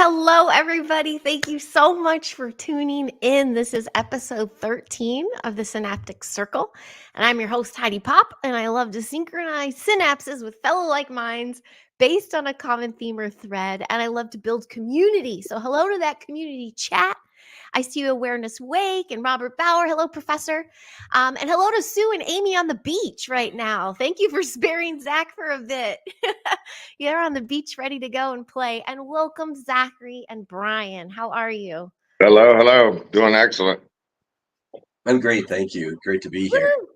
Hello, everybody. Thank you so much for tuning in. This is episode 13 of the Synaptic Circle, and I'm your host, Heidi Pop, and I love to synchronize synapses with fellow like minds based on a common theme or thread, and I love to build community. So hello to that community chat. I see you, Awareness Wake and Robert Bauer. Hello, Professor. And hello to Sue and Amy on the beach right now. Thank you for sparing Zach for a bit. You're on the beach ready to go and play. And welcome, Zachary and Brian. How are you? Hello. Doing excellent. I'm great. Thank you. Great to be here. Woo!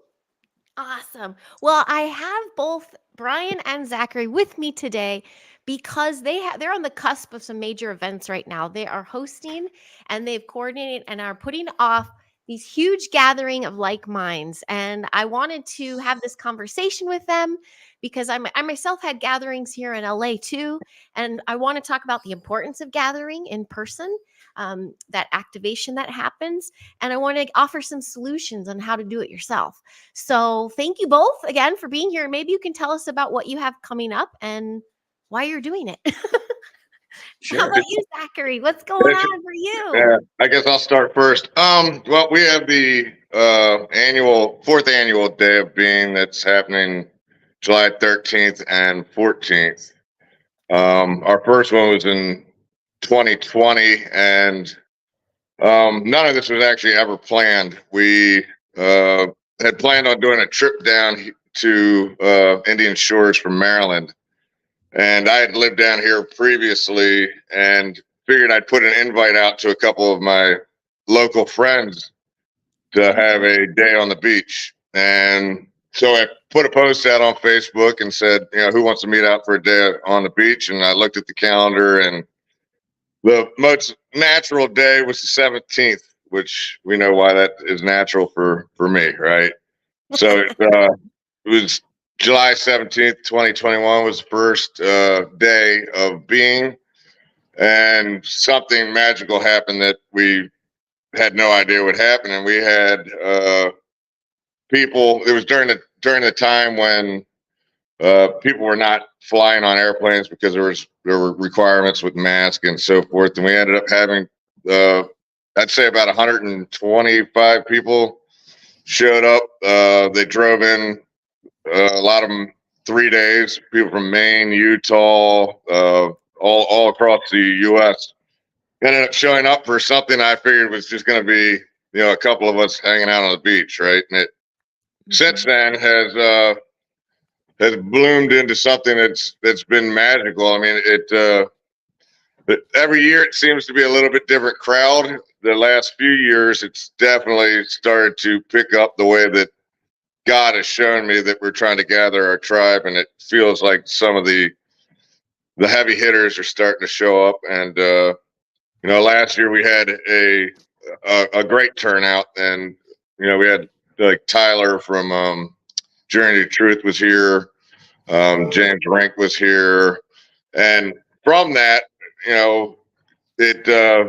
Awesome. Well, I have both Brian and Zachary with me today because they're on the cusp of some major events right now. They are hosting and they've coordinated and are putting off these huge gathering of like minds. And I wanted to have this conversation with them because I myself had gatherings here in LA too. And I want to talk about the importance of gathering in person, that activation that happens. And I want to offer some solutions on how to do it yourself. So thank you both again for being here. Maybe you can tell us about what you have coming up and why you're doing it. Sure. How about you, Zachary? What's going on for you? Yeah, I guess I'll start first. Well, we have the fourth annual Day of Being that's happening July 13th and 14th. Our first one was in 2020, and none of this was actually ever planned. We had planned on doing a trip down to Indian Shores from Maryland. And I had lived down here previously and figured I'd put an invite out to a couple of my local friends to have a day on the beach. And so I put a post out on Facebook and said, who wants to meet out for a day on the beach? And I looked at the calendar, and the most natural day was the 17th, which we know why that is natural for me, right? So it was July 17th, 2021 was the first day of being, and something magical happened that we had no idea would happen. And we had people, it was during the time when people were not flying on airplanes because there were requirements with masks and so forth. And we ended up having, I'd say about 125 people showed up. They drove in. A lot of them 3 days, people from Maine, Utah, all across the U.S. ended up showing up for something I figured was just going to be, a couple of us hanging out on the beach, right? And it since then has bloomed into something that's been magical. I mean, every year it seems to be a little bit different crowd. The last few years, it's definitely started to pick up the way that God has shown me that we're trying to gather our tribe, and it feels like some of the heavy hitters are starting to show up. And last year we had a great turnout, and we had like Tyler from Journey to Truth was here, James Rink was here, and from that, it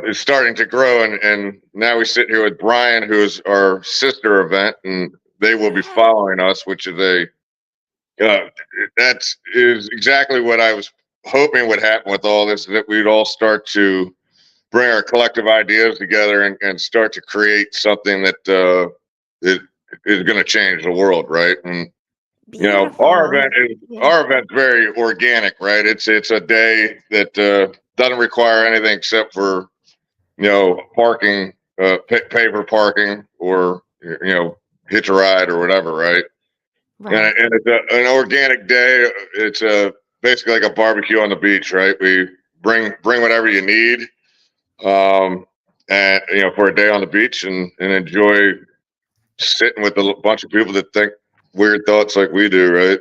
is starting to grow, and now we sit here with Brian, who is our sister event, and they will be following us, which is that is exactly what I was hoping would happen with all this, that we'd all start to bring our collective ideas together and start to create something that is going to change the world, right? And our event's very organic, right? It's a day that doesn't require anything except for parking, paper parking, or hitch a ride or whatever, right? And it's an organic day. It's basically like a barbecue on the beach, right? We bring whatever you need, and for a day on the beach, and enjoy sitting with a bunch of people that think weird thoughts like we do, right?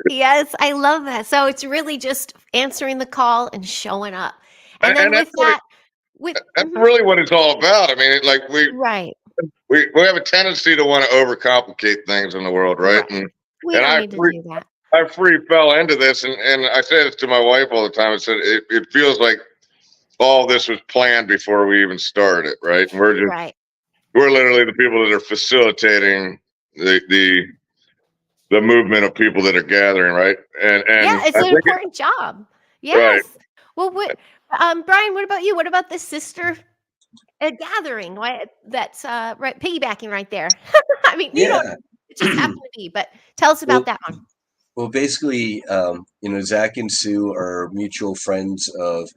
Yes, I love that. So it's really just answering the call and showing up, and then with that. That's really what it's all about. I mean, we have a tendency to want to overcomplicate things in the world, right? And I fell into this, and I say this to my wife all the time. I said it feels like all this was planned before we even started, right? And we're literally the people that are facilitating the movement of people that are gathering, right? And it's an important job. Yes. Right. Well, Brian, what about you? What about this sister gathering? Why that's right piggybacking right there. I mean, you don't. Yeah. It just happened to be, but tell us about Well, that one. well, basically, Zach and Sue are mutual friends of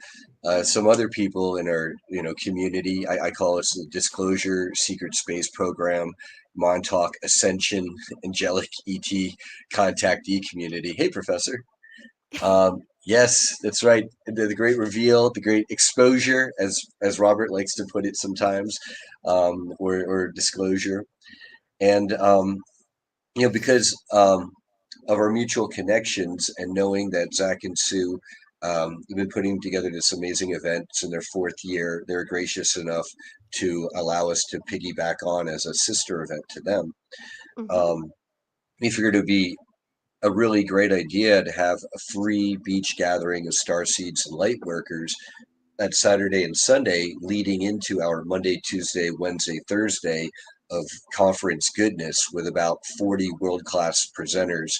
some other people in our, community. I call us the Disclosure Secret Space Program, Montauk Ascension Angelic ET Contactee Community. Hey, Professor. Yes, that's right. The great reveal, the great exposure, as Robert likes to put it sometimes, or disclosure, and because of our mutual connections and knowing that Zach and Sue have been putting together this amazing events in their fourth year, they're gracious enough to allow us to piggyback on as a sister event to them. Hmm. Um, we figured it would be a really great idea to have a free beach gathering of star seeds and light workers that Saturday and Sunday leading into our Monday, Tuesday, Wednesday, Thursday of conference goodness with about 40 world-class presenters.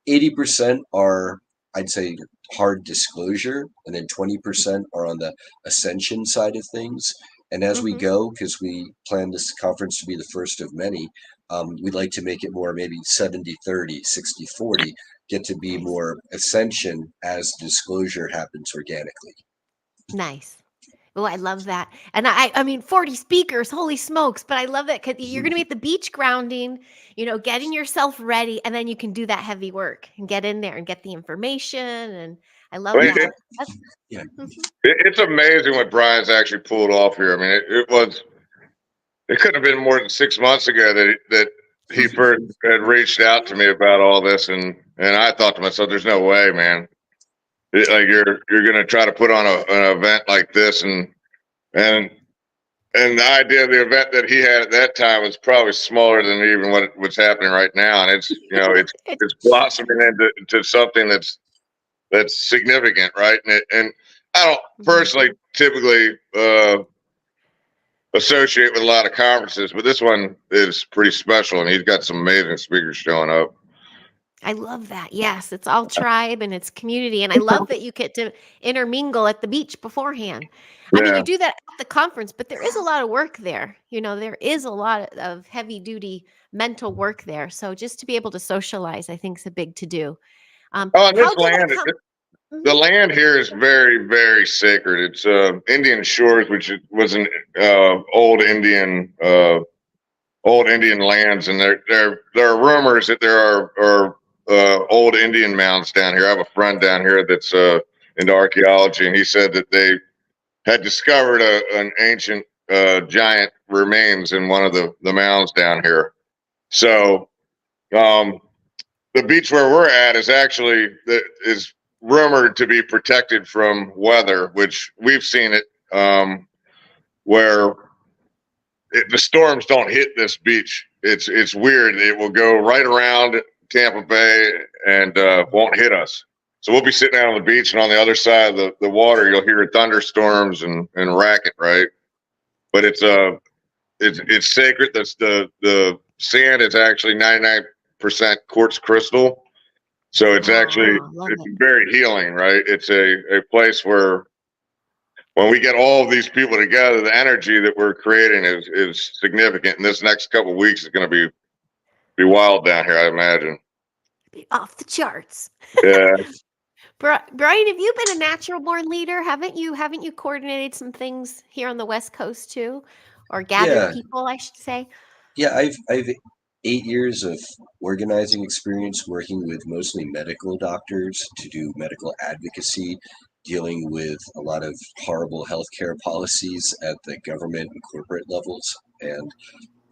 80% are, I'd say, hard disclosure, and then 20% are on the ascension side of things. And as we Hmm. go, because we plan this conference to be the first of many, we'd like to make it more maybe 70-30, 60-40, get to be Nice. more ascension as disclosure happens organically. Nice. Oh, I love that. And I mean, 40 speakers, holy smokes. But I love that because you're going to be at the beach grounding, getting yourself ready, and then you can do that heavy work and get in there and get the information. And I I love mean, that. That's, Yeah. mhm. it's amazing what Brian's actually pulled off here. I mean, it couldn't have been more than 6 months ago that he first had reached out to me about all this, and I thought to myself, "There's no way, man. Like you're going to try to put on an event like this, and and the idea of the event that he had at that time was probably smaller than even what's happening right now, and it's It- it's blossoming into something that's significant, right? And I don't mhm. personally typically associate with a lot of conferences, but this one is pretty special, and he's got some amazing speakers showing up. I love that. Yes, it's all tribe and it's community. And I love that you get to intermingle at the beach beforehand. I mean, Yeah. you do that at the conference, but there is a lot of work there. There is a lot of heavy duty mental work there. So just to be able to socialize, I think is a big to do. Oh, and How this did it land, come? the Mhm. land here is very, very sacred. It's Indian Shores, which was an old Indian lands, and there are rumors that there are old Indian mounds down here. I have a friend down here that's into archaeology, and he said that they had discovered an ancient giant remains in one of the mounds down here. So um, the beach where we're at is rumored to be protected from weather, which we've seen it where the storms don't hit this beach. It's weird. It will go right around Tampa Bay and won't hit us. So we'll be sitting out on the beach, and on the other side of the water, you'll hear thunderstorms and racket, right? But it's sacred. That's the sand is actually 99% quartz crystal. So Oh, love it's it. very healing, right? It's a place where when we get all of these people together, the energy that we're creating is significant. And this next couple of weeks is going to be wild down here, I imagine. Be off the charts. Yeah. Brian, have you been a natural born leader? Haven't you coordinated some things here on the West Coast too? Or gathered Yeah, people, I should say? yeah. I've 8 years of organizing experience working with mostly medical doctors to do medical advocacy, dealing with a lot of horrible healthcare policies at the government and corporate levels, and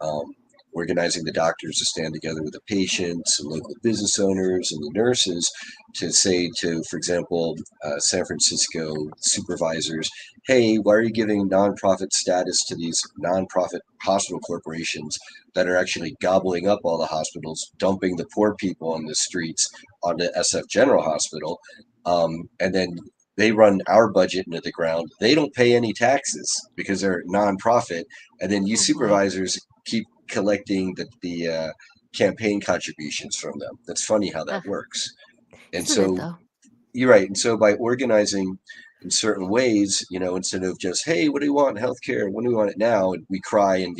um, organizing the doctors to stand together with the patients and local business owners and the nurses to say to, for example, San Francisco supervisors, hey, why are you giving nonprofit status to these nonprofit hospital corporations that are actually gobbling up all the hospitals, dumping the poor people on the streets onto SF General Hospital, and then they run our budget into the ground. They don't pay any taxes because they're nonprofit, and then you Oh boy. supervisors keep collecting the campaign contributions from them. That's funny how that Ugh, works. And isn't it so though? you're right. And so by organizing in certain ways, instead of just, hey, what do you want in healthcare? When do we want it now? And we cry and,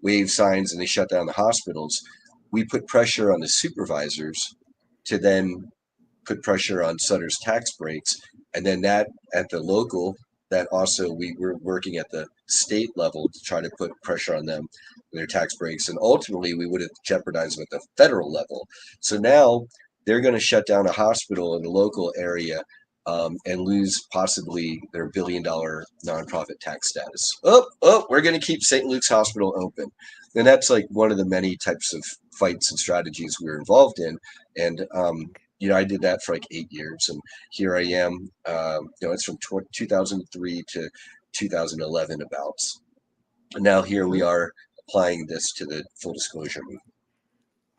wave signs and they shut down the hospitals. We put pressure on the supervisors to then put pressure on Sutter's tax breaks. And then that at the local, that also we were working at the state level to try to put pressure on them with their tax breaks. And ultimately, we would have jeopardized them at the federal level. So now they're going to shut down a hospital in the local area and lose possibly their $1 billion nonprofit tax status. We're going to keep St. Luke's Hospital open. And that's like one of the many types of fights and strategies we're involved in. And, I did that for like 8 years. And here I am, it's from 2003 to 2011 about. And now here we are applying this to the full disclosure movement.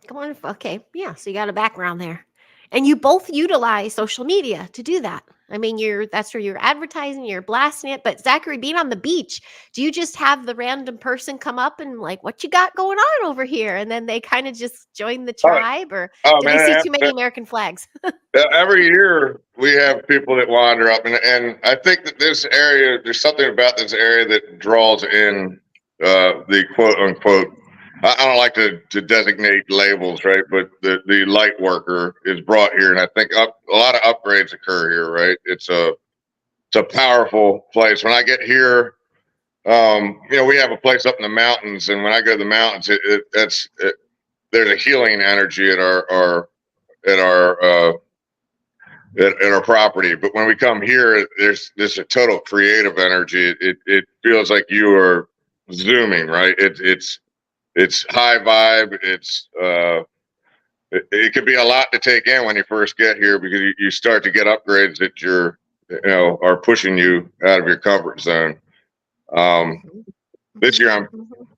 Come on. Okay. Yeah. So you got a background there. And you both utilize social media to do that. I mean, that's where you're advertising, you're blasting it. But Zachary, being on the beach, do you just have the random person come up and like, what you got going on over here? And then they kind of just join the tribe, or do they see too many American flags? Every year we have people that wander up, and I think that this area, there's something about this area that draws in the quote unquote, I don't like to designate labels, right? But the light worker is brought here, and I think a lot of upgrades occur here, right? It's a powerful place. When I get here, we have a place up in the mountains, and when I go to the mountains, there's a healing energy at our property. But when we come here, there's a total creative energy. It feels like you are zooming, right? It's high vibe. It could be a lot to take in when you first get here, because you start to get upgrades that are pushing you out of your comfort zone. This year I'm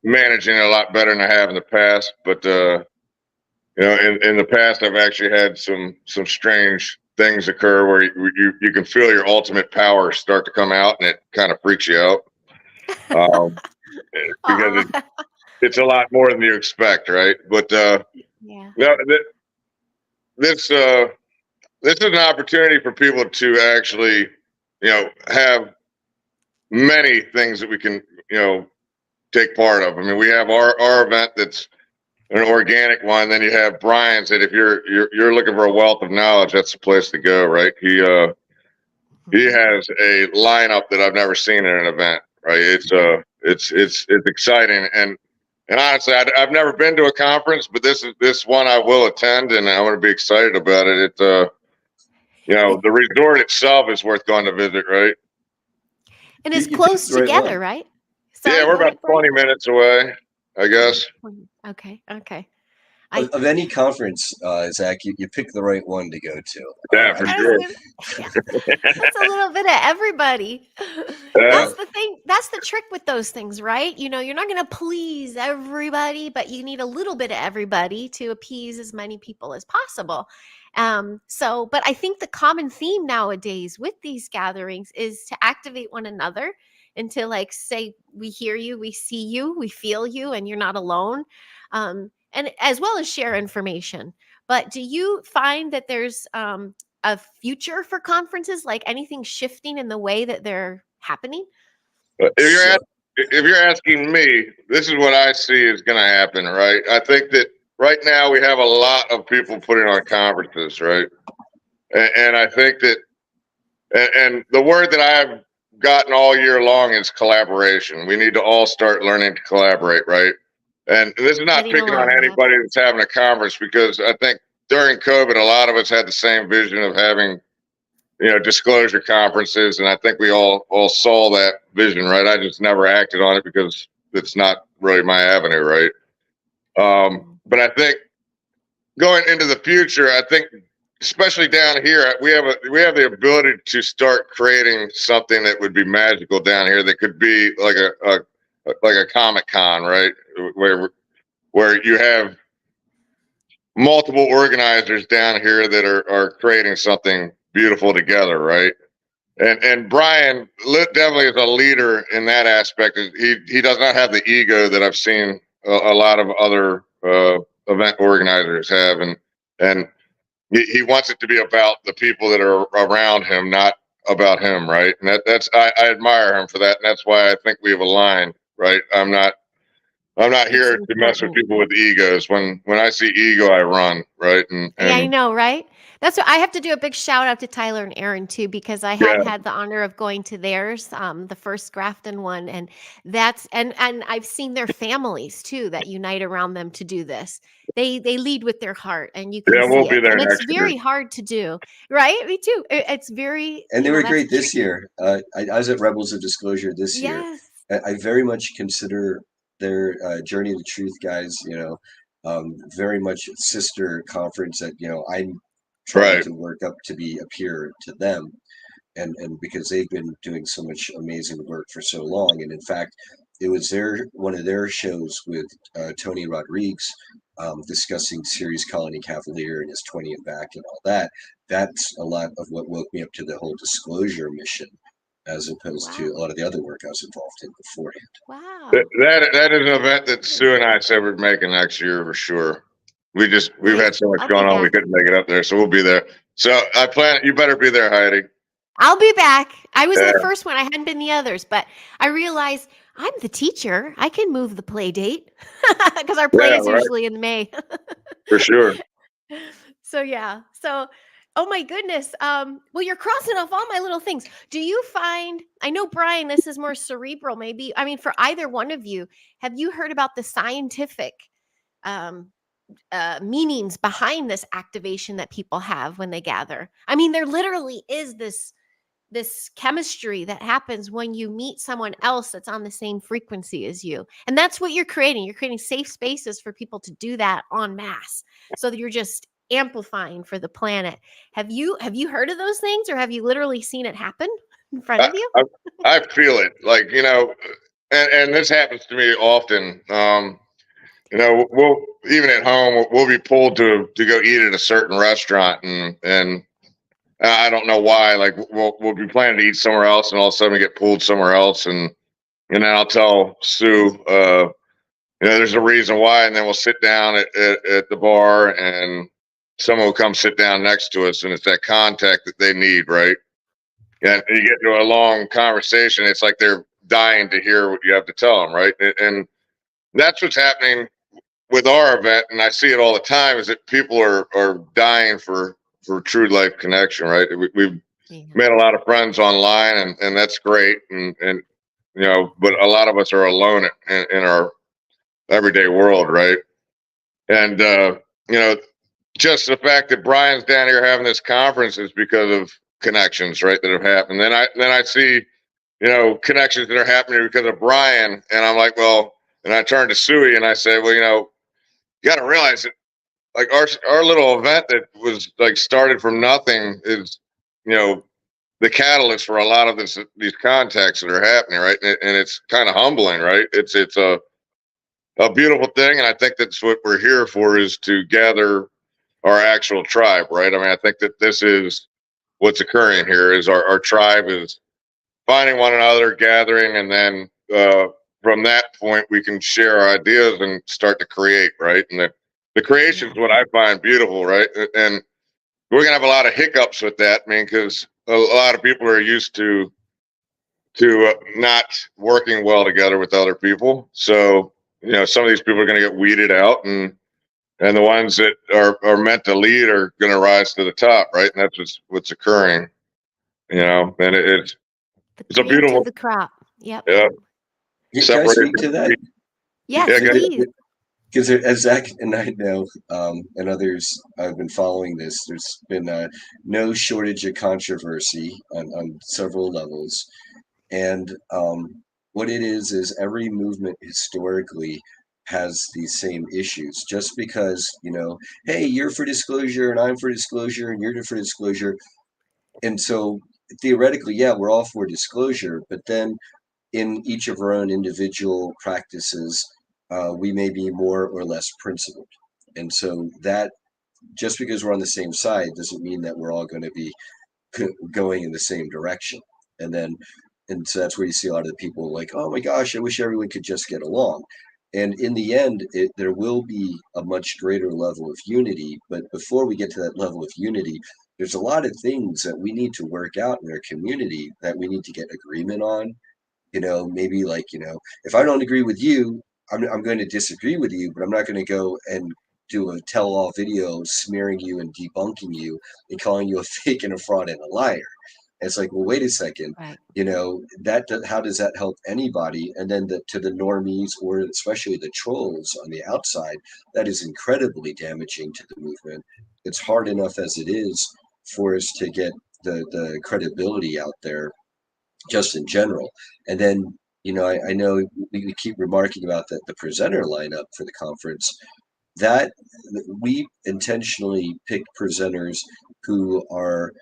managing it a lot better than I have in the past, but in the past I've actually had some strange things occur where you can feel your ultimate power start to come out, and it kind of freaks you out. Because it's a lot more than you expect, right? But this is an opportunity for people to actually, have many things that we can, take part of. I mean, we have our event that's an organic one. Then you have Brian's that if you're looking for a wealth of knowledge, that's the place to go, right? He has a lineup that I've never seen in an event, right? It's exciting, and honestly, I've never been to a conference, but this one I will attend, and I want to be excited about it. The resort itself is worth going to visit, right? And it's close together, right? Yeah, we're about 20 minutes away, I guess. Okay. Of any conference, Zach, you pick the right one to go to. Yeah, for sure. That's a little bit of everybody. That's the thing. That's the trick with those things, right? You're not going to please everybody, but you need a little bit of everybody to appease as many people as possible. But I think the common theme nowadays with these gatherings is to activate one another and to say, we hear you, we see you, we feel you, and you're not alone. And as well as share information. But do you find that there's a future for conferences, like anything shifting in the way that they're happening? If you're asking me, this is what I see is going to happen, right? I think that right now we have a lot of people putting on conferences, right? And I think that, and the word that I've gotten all year long is collaboration. We need to all start learning to collaborate, right? And this is not picking on anybody that's having a conference, because I think during COVID, a lot of us had the same vision of having, disclosure conferences. And I think we all saw that vision, right? I just never acted on it because it's not really my avenue, right? But I think going into the future, I think, especially down here, we have the ability to start creating something that would be magical down here, that could be like a Comic-Con, right? Where you have multiple organizers down here that are creating something beautiful together, right? And Brian definitely is a leader in that aspect. He does not have the ego that I've seen a lot of other event organizers have, and he wants it to be about the people that are around him, not about him, right? And I admire him for that, and that's why I think we've aligned, right? I'm not It's here to mess with important. people with egos. When I see ego, I run, right? Yeah, I And know, right? That's what I have to do a big shout out to Tyler and Aaron too, because I have yeah, had the honor of going to theirs, the first Grafton one, and and I've seen their families too that unite around them to do this. They lead with their heart, and you can yeah, we'll see be it, there and it's next year. very hard to do, right? Me too. It's very, And they were that's great this tricky. year. I was at Rebels of Disclosure this year. Yes. I very much consider their Journey to Truth guys, very much sister conference that, I'm trying Right. to work up to be a peer to them. And because they've been doing so much amazing work for so long. And in fact, it was one of their shows with Tony Rodriguez discussing Series Colony Cavalier and his 20 and back and all that. That's a lot of what woke me up to the whole disclosure mission, as opposed to a Wow. lot of the other work I was involved in beforehand. Wow. That is an event that Sue and I said we're making next year for sure. We've Nice. had so much I'll be going on, we back. couldn't make it up there, so we'll be there. So I plan. You better be there, Heidi. I'll be back. I was in the Yeah, first one. I hadn't been the others, but I realized I'm the teacher. I can move the play date because our play yeah, is right, usually in May. for sure. So yeah. So oh my goodness. Well, you're crossing off all my little things. Do you find, I know Brian, this is more cerebral, maybe. I mean, for either one of you, have you heard about the scientific um meanings behind this activation that people have when they gather? I mean, there literally is this chemistry that happens when you meet someone else that's on the same frequency as you. And that's what you're creating. You're creating safe spaces for people to do that en masse. So that you're just amplifying for the planet. Have you heard of those things, or have you literally seen it happen in front I, of you? I, I feel it, like and this happens to me often. We'll even at home we'll be pulled to go eat at a certain restaurant, and I don't know why. Like we'll be planning to eat somewhere else, and all of a sudden we get pulled somewhere else, and then I'll tell Sue, there's a reason why, and then we'll sit down at the bar, and someone will come sit down next to us, and it's that contact that they need, right? And you get into a long conversation. It's like they're dying to hear what you have to tell them, right? And that's what's happening with our event, and I see it all the time. Is that people are dying for true life connection, right? We've Yeah. made a lot of friends online, and that's great, and but a lot of us are alone in our everyday world, right? And just the fact that Brian's down here having this conference is because of connections, right, that have happened. Then I see connections that are happening because of Brian, and I'm like, well, and I turn to Suey and I say, well, you got to realize that like our little event that was like started from nothing is you know the catalyst for a lot of these contacts that are happening, right? And it's kind of humbling, right? It's a beautiful thing, and I think that's what we're here for, is to gather our actual tribe, right? I mean, I think that this is what's occurring here, is our tribe is finding one another, gathering, and then from that point we can share our ideas and start to create, right? And the creation is Yeah. what I find beautiful, right? And we're gonna have a lot of hiccups with that, I mean, because a lot of people are used to not working well together with other people. So some of these people are going to get weeded out, and the ones that are meant to lead are going to rise to the top, right? And that's what's occurring, and The it's a cream to beautiful, the crop. Yep. yeah, Can I separation. speak to that? Yes, Yeah, please. Because as Zach and I know, and others have been following this, there's been no shortage of controversy on several levels. And what it is every movement historically has these same issues. Just because, hey, you're for disclosure and I'm for disclosure and you're for disclosure. And so theoretically, yeah, we're all for disclosure, but then in each of our own individual practices, we may be more or less principled. And so that just because we're on the same side doesn't mean that we're all going to be going in the same direction. And so that's where you see a lot of the people like, oh my gosh, I wish everyone could just get along. And in the end, there will be a much greater level of unity. But before we get to that level of unity, there's a lot of things that we need to work out in our community that we need to get agreement on. Maybe like, if I don't agree with you, I'm going to disagree with you, but I'm not going to go and do a tell-all video smearing you and debunking you and calling you a fake and a fraud and a liar. And it's like, well, wait a second, Right. how does that help anybody? And then to the normies, or especially the trolls on the outside, that is incredibly damaging to the movement. It's hard enough as it is for us to get the credibility out there just in general. And then, I know we keep remarking about the presenter lineup for the conference, that we intentionally pick presenters who are,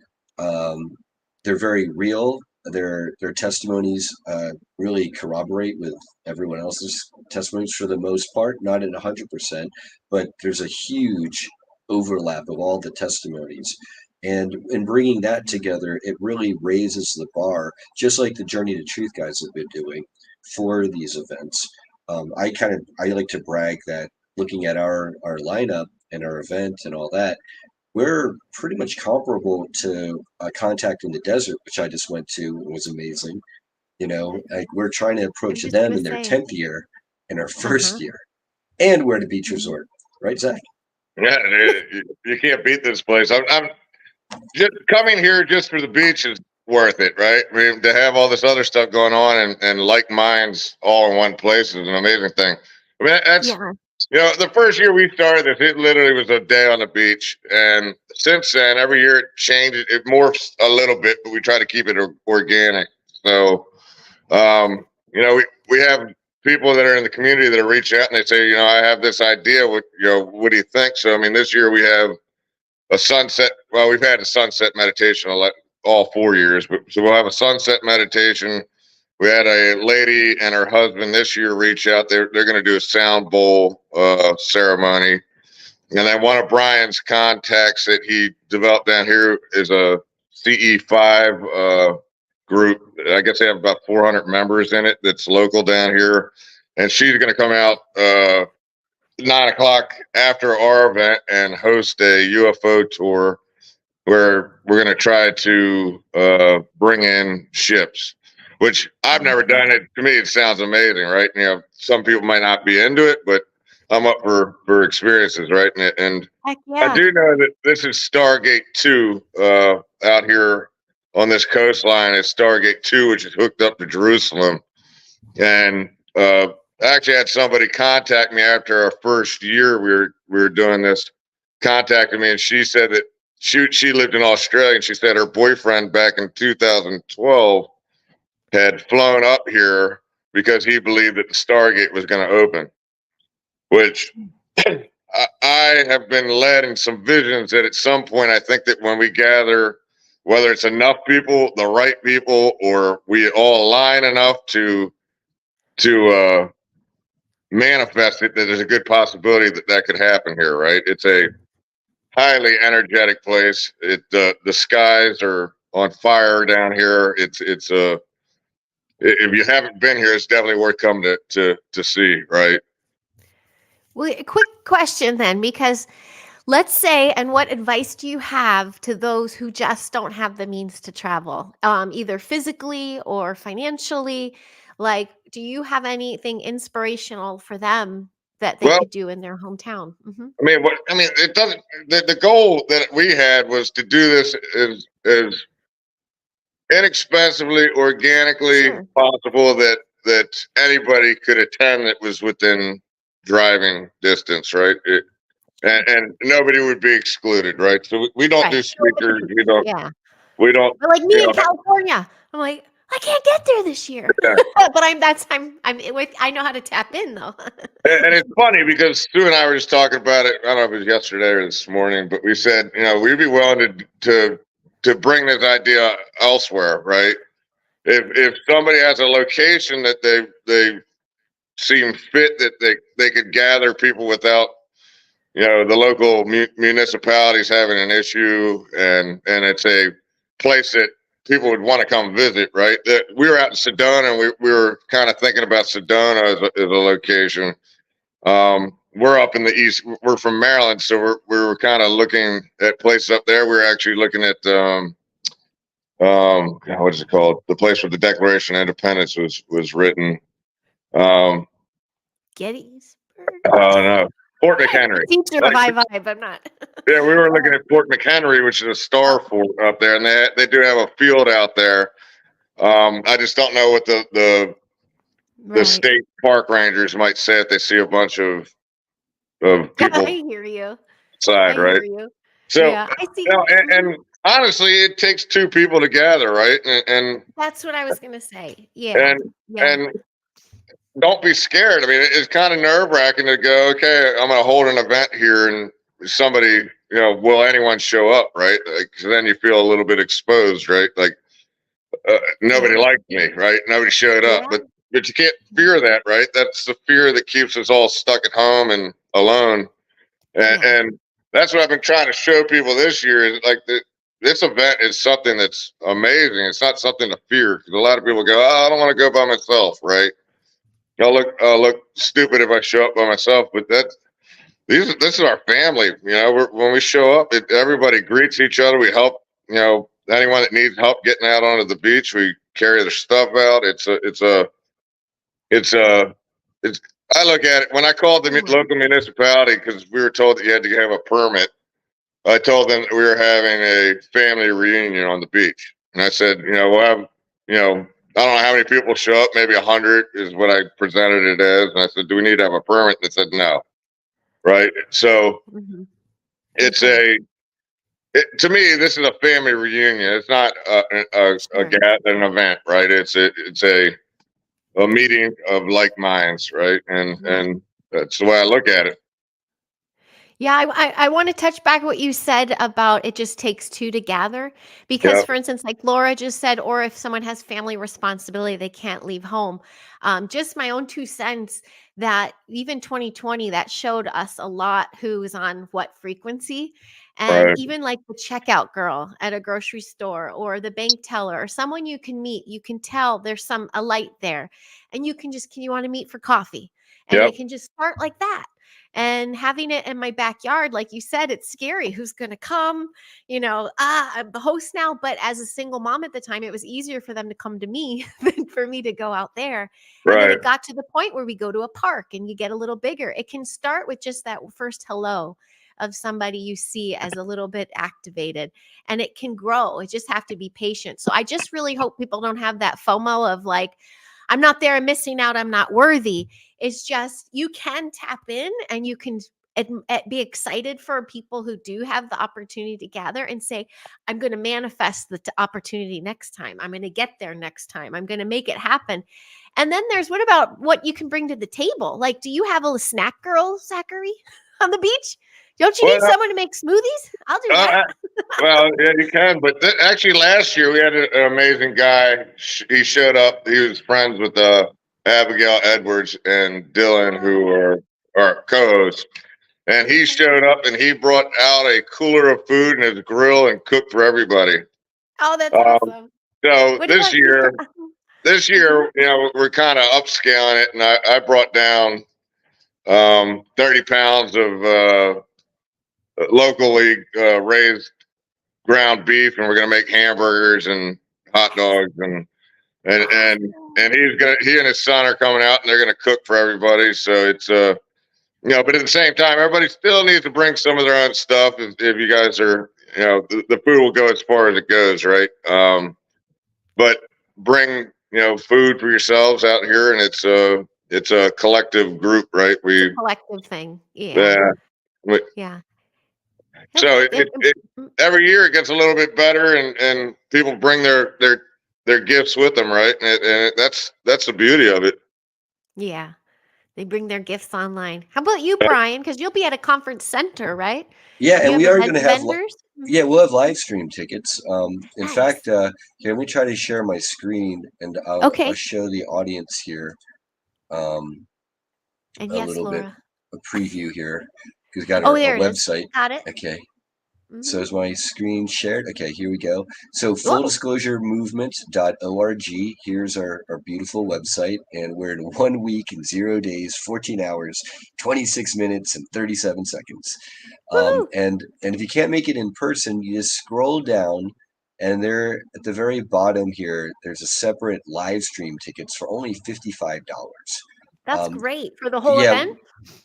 they're very real. Their testimonies really corroborate with everyone else's testimonies for the most part, not in 100%, but there's a huge overlap of all the testimonies. And in bringing that together, it really raises the bar, just like the Journey to Truth guys have been doing for these events. I like to brag that looking at our lineup and our event and all that, we're pretty much comparable to Contact in the Desert, which I just went to. It was amazing. Like we're trying to I approach was just them gonna in their say. 10th year and our Uh-huh. first year, and we're at a beach resort, right, Zach? Yeah, you can't beat this place. I'm just coming here just for the beach is worth it, right? I mean, to have all this other stuff going on and like minds all in one place is an amazing thing. I mean, that's Yeah. the first year we started this, it literally was a day on the beach, and since then, every year it changes, it morphs a little bit, but we try to keep it organic. So, we have people that are in the community that are reaching out and they say, I have this idea. What do you think? So, I mean, this year we have a sunset. Well, we've had a sunset meditation all 4 years, but so we'll have a sunset meditation. We had a lady and her husband this year reach out. They're going to do a sound bowl ceremony, and then one of Brian's contacts that he developed down here is a CE5 group. I guess they have about 400 members in it. That's local down here, and she's going to come out 9 o'clock after our event and host a UFO tour where we're going to try to bring in ships, which I've never done. It to me, it sounds amazing, right? Some people might not be into it, but I'm up for experiences, right? And Heck I yeah. do know that this is Stargate 2 out here on this coastline. It's Stargate 2, which is hooked up to Jerusalem, and I actually had somebody contact me after our first year we were doing this, contacted me, and she said that she lived in Australia, and she said her boyfriend back in 2012 had flown up here because he believed that the Stargate was going to open, which I have been led in some visions that at some point I think that when we gather, whether it's enough people, the right people, or we all align enough to manifest it, that there's a good possibility that could happen here, right? It's a highly energetic place. The skies are on fire down here. It's if you haven't been here, it's definitely worth coming to see, right? Well, a quick question then, because let's say, and what advice do you have to those who just don't have the means to travel, either physically or financially? Like, do you have anything inspirational for them that they Well, could do in their hometown? it doesn't. The goal that we had was to do this as inexpensively, organically Sure. possible that anybody could attend that was within driving distance, right? And nobody would be excluded, right? So we don't do Right. speakers. Yeah. We don't. Or like You me in know, California. I'm like, I can't get there this year. yeah. But I know how to tap in though. And it's funny because Stu and I were just talking about it. I don't know if it was yesterday or this morning, but we said, we'd be willing to bring this idea elsewhere, right? If somebody has a location that they seem fit that they could gather people without, the local municipalities having an issue, and it's a place that people would want to come visit, right? We were out in Sedona, and we were kind of thinking about Sedona as a location. We're up in the east. We're from Maryland, so we were kind of looking at places up there. We were actually looking at what is it called? The place where the Declaration of Independence was written. Gettysburg. Oh no, Fort McHenry. Teacher of high vibe. I'm not. Yeah, we were looking at Fort McHenry, which is a star fort up there, and they do have a field out there. I just don't know what the Right. state park rangers might say if they see a bunch of people I hear you. outside, I right? hear you. So, Yeah, I see. and honestly, it takes two people to gather, right? And That's what I was gonna say. Yeah. and don't be scared. I mean, it's kind of nerve wracking to go, okay, I'm going to hold an event here, and somebody, will anyone show up, right? Like, 'cause then you feel a little bit exposed, right? Like nobody liked me, right? Nobody showed up, but you can't fear that, right? That's the fear that keeps us all stuck at home and alone. And that's what I've been trying to show people this year is like this event is something that's amazing. It's not something to fear because a lot of people go, oh, I don't want to go by myself, right? I'll look stupid if I show up by myself, but this is our family. When we show up, everybody greets each other. We help, anyone that needs help getting out onto the beach, we carry their stuff out. I look at it when I called the local municipality because we were told that you had to have a permit. I told them that we were having a family reunion on the beach, and I said, we'll have, I don't know how many people show up. Maybe 100 is what I presented it as. And I said, do we need to have a permit? And they said, no. Right. So it's to me, this is a family reunion. It's not an event, right? It's a meeting of like minds, right? And that's the way I look at it. Yeah, I want to touch back what you said about it just takes two to gather. Because, for instance, like Laura just said, or if someone has family responsibility, they can't leave home. Just my own 2 cents that even 2020, that showed us a lot who's on what frequency. And even like the checkout girl at a grocery store or the bank teller or someone you can meet, you can tell there's a light there. And you can you want to meet for coffee? And it can just start like that. And having it in my backyard, like you said, it's scary. Who's going to come? I'm the host now. But as a single mom at the time, it was easier for them to come to me than for me to go out there. And then it got to the point where we go to a park and you get a little bigger. It can start with just that first hello of somebody you see as a little bit activated, and it can grow. It just have to be patient. So I just really hope people don't have that FOMO of like, I'm not there, I'm missing out, I'm not worthy. It's just you can tap in and you can be excited for people who do have the opportunity to gather and say, I'm going to manifest the opportunity next time. I'm going to get there next time. I'm going to make it happen. And then there's what about what you can bring to the table? Like, do you have a snack girl, Zachary, on the beach? Don't you need someone to make smoothies? I'll do that. Well, yeah, you can. But actually, last year we had an amazing guy. He showed up. He was friends with Abigail Edwards and Dylan, who are our co-hosts. And he showed up and he brought out a cooler of food and his grill and cooked for everybody. Oh, that's awesome. So this year, we're kind of upscaling it, and I brought down 30 pounds of locally raised ground beef, and we're gonna make hamburgers and hot dogs, and he and his son are coming out, and they're gonna cook for everybody. So it's but at the same time, everybody still needs to bring some of their own stuff. If you guys are, the food will go as far as it goes, right? But bring food for yourselves out here, and it's a collective group, right? It's a collective thing. Yeah. So every year it gets a little bit better, and people bring their gifts with them, right? And that's the beauty of it. Yeah, they bring their gifts online. How about you, Brian? Because you'll be at a conference center, right? Yeah, and we are going to have vendors. We'll have live stream tickets. In fact, here, let me try to share my screen, and I'll show the audience here. And yes, little Laura. bit a preview here. We've got our website. Got it. Okay. So is my screen shared? Okay, here we go. So Whoa, fulldisclosuremovement.org. Here's our beautiful website. And we're in 1 week and 0 days, 14 hours, 26 minutes, and 37 seconds. woohoo! And if you can't make it in person, you just scroll down, and there at the very bottom here, there's a separate live stream tickets for only $55. That's Um, great for the whole yeah, event.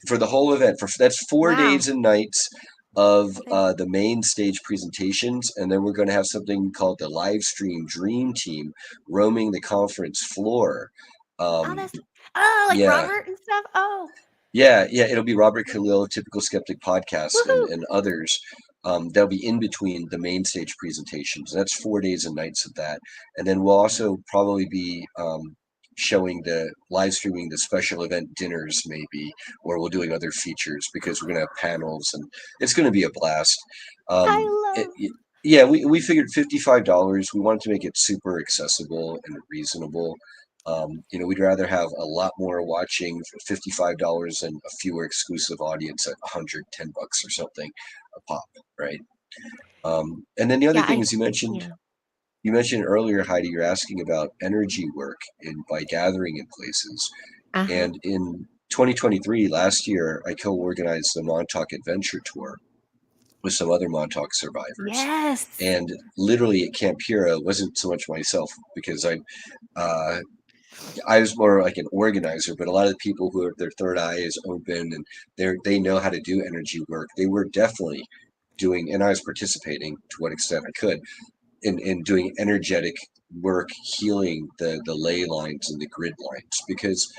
for the whole event. That's 4 days Wow. and nights of Thank- the main stage presentations, and then we're going to have something called the live stream dream team roaming the conference floor. Oh, Um, that's like yeah, Robert and stuff. Oh, yeah, it'll be Robert Khalil, Typical Skeptic Podcast, woohoo! and others. That'll be in between the main stage presentations. That's 4 days and nights of that. And then we'll also probably be showing the live streaming the special event dinners, maybe, or we'll doing other features because we're going to have panels and it's going to be a blast. Um, I it, love. it- yeah, we figured $55. We wanted to make it super accessible and reasonable. We'd rather have a lot more watching for $55 and a fewer exclusive audience at $110 or something a pop, right? And then the other Yeah, thing is yeah. you mentioned earlier, Heidi, you're asking about energy work by gathering in places. Uh-huh. And in 2023, last year, I co-organized the Montauk Adventure Tour with some other Montauk survivors. Yes. And literally at Camp Hero, it wasn't so much myself because uh, I was more like an organizer, but a lot of the people who are their third eye is open and they know how to do energy work. They were definitely doing, and I was participating to what extent I could in doing energetic work, healing the ley lines and the grid lines. Because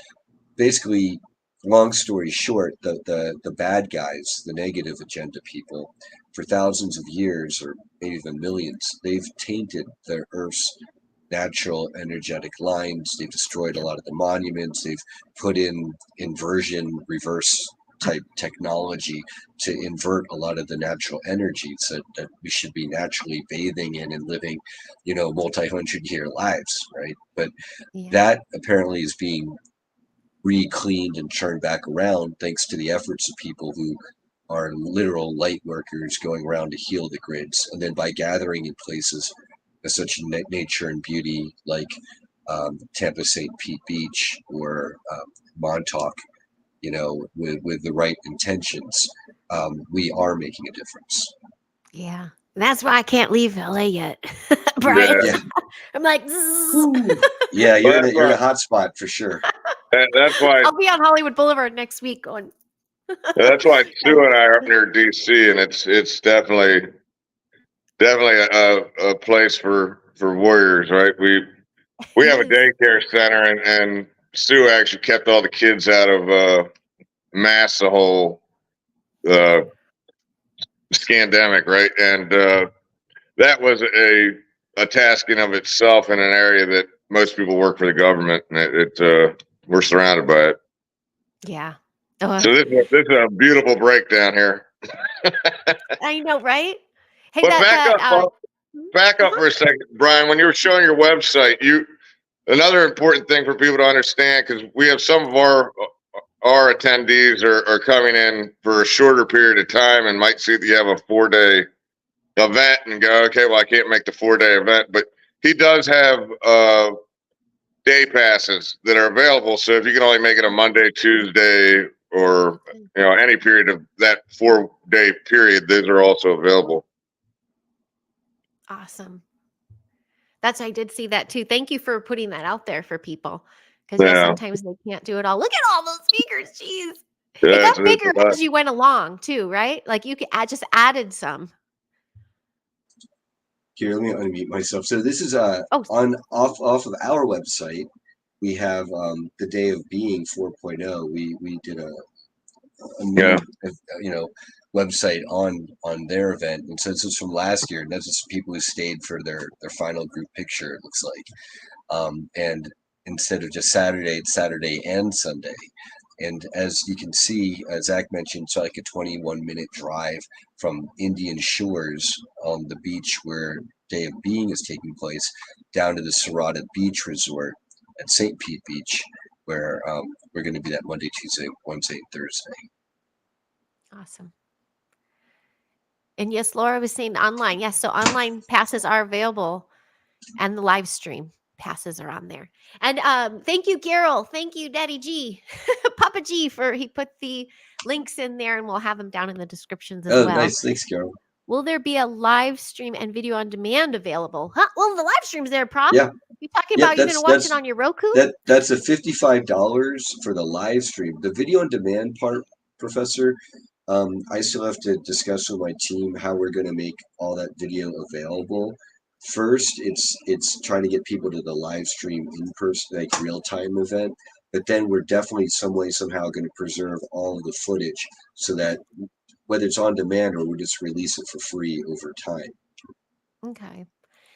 basically, long story short, the bad guys, the negative agenda people, for thousands of years or maybe even millions, they've tainted the Earth's natural energetic lines. They've destroyed a Yep. lot of the monuments. They've put in inversion, reverse type technology to invert a lot of the natural energies that we should be naturally bathing in and living, multi-hundred-year lives, right? But Yeah. that apparently is being re-cleaned and churned back around thanks to the efforts of people who are literal light workers going around to heal the grids. And then by gathering in places of such nature and beauty like Tampa St. Pete Beach or Montauk, with the right intentions, we are making a difference. Yeah. That's why I can't leave LA yet, Brian. Yeah. Yeah. I'm like, Yeah, Well, you're in a hot spot for sure. that's why I'll be on Hollywood Boulevard next week going. that's why Sue That's and I are near DC, and it's definitely a place for warriors, right? We it have a is. daycare center, and Sue actually kept all the kids out of mass the whole uh, scandemic, right? And that was a task in of itself in an area that most people work for the government, and we're surrounded by it. Yeah. So this is a beautiful breakdown here. I know, right? Hey, But back up uh-huh. for a second, Brian. When you were showing your website, another important thing for people to understand, because we have some of our attendees are coming in for a shorter period of time and might see that you have a 4-day event and go, okay, well, I can't make the 4-day event, but he does have day passes that are available. So if you can only make it a Monday, Tuesday, or any period of that 4-day period, those are also available. Awesome. I did see that too. Thank you for putting that out there for people. Because Yeah, sometimes they can't do it all. Look at all those speakers. Jeez. It yeah, got bigger as you went along too, right? Like you could just added some. Here, let me unmute myself. So this is Oh, on off of our website. We have the Day of Being 4.0. We did a yeah. new website on their event, and so this is from last year. And those are some people who stayed for their final group picture. It looks like, and instead of just Saturday, it's Saturday and Sunday. And as you can see, Zach mentioned, it's like a 21-minute drive from Indian Shores on the beach where Day of Being is taking place down to the Serrata Beach Resort at St. Pete Beach, where we're going to be that Monday, Tuesday, Wednesday, and Thursday. awesome. And yes, Laura was saying online. Yes, so online passes are available, and the live stream passes are on there. And thank you, Carol. Thank you, Daddy G, Papa G, for he put the links in there, and we'll have them down in the descriptions as Oh, well. nice. Thanks, Carol. Will there be a live stream and video on demand available? Huh? Well, the live stream's there, Prop. Yeah. You talking Yeah, about you're gonna watch it on your Roku? that's a $55 for the live stream. The video on demand part, Professor, I still have to discuss with my team how we're going to make all that video available. First, it's trying to get people to the live stream in person, like real time event. But then we're definitely some way somehow going to preserve all of the footage so that whether it's on demand or we just release it for free over time. Okay.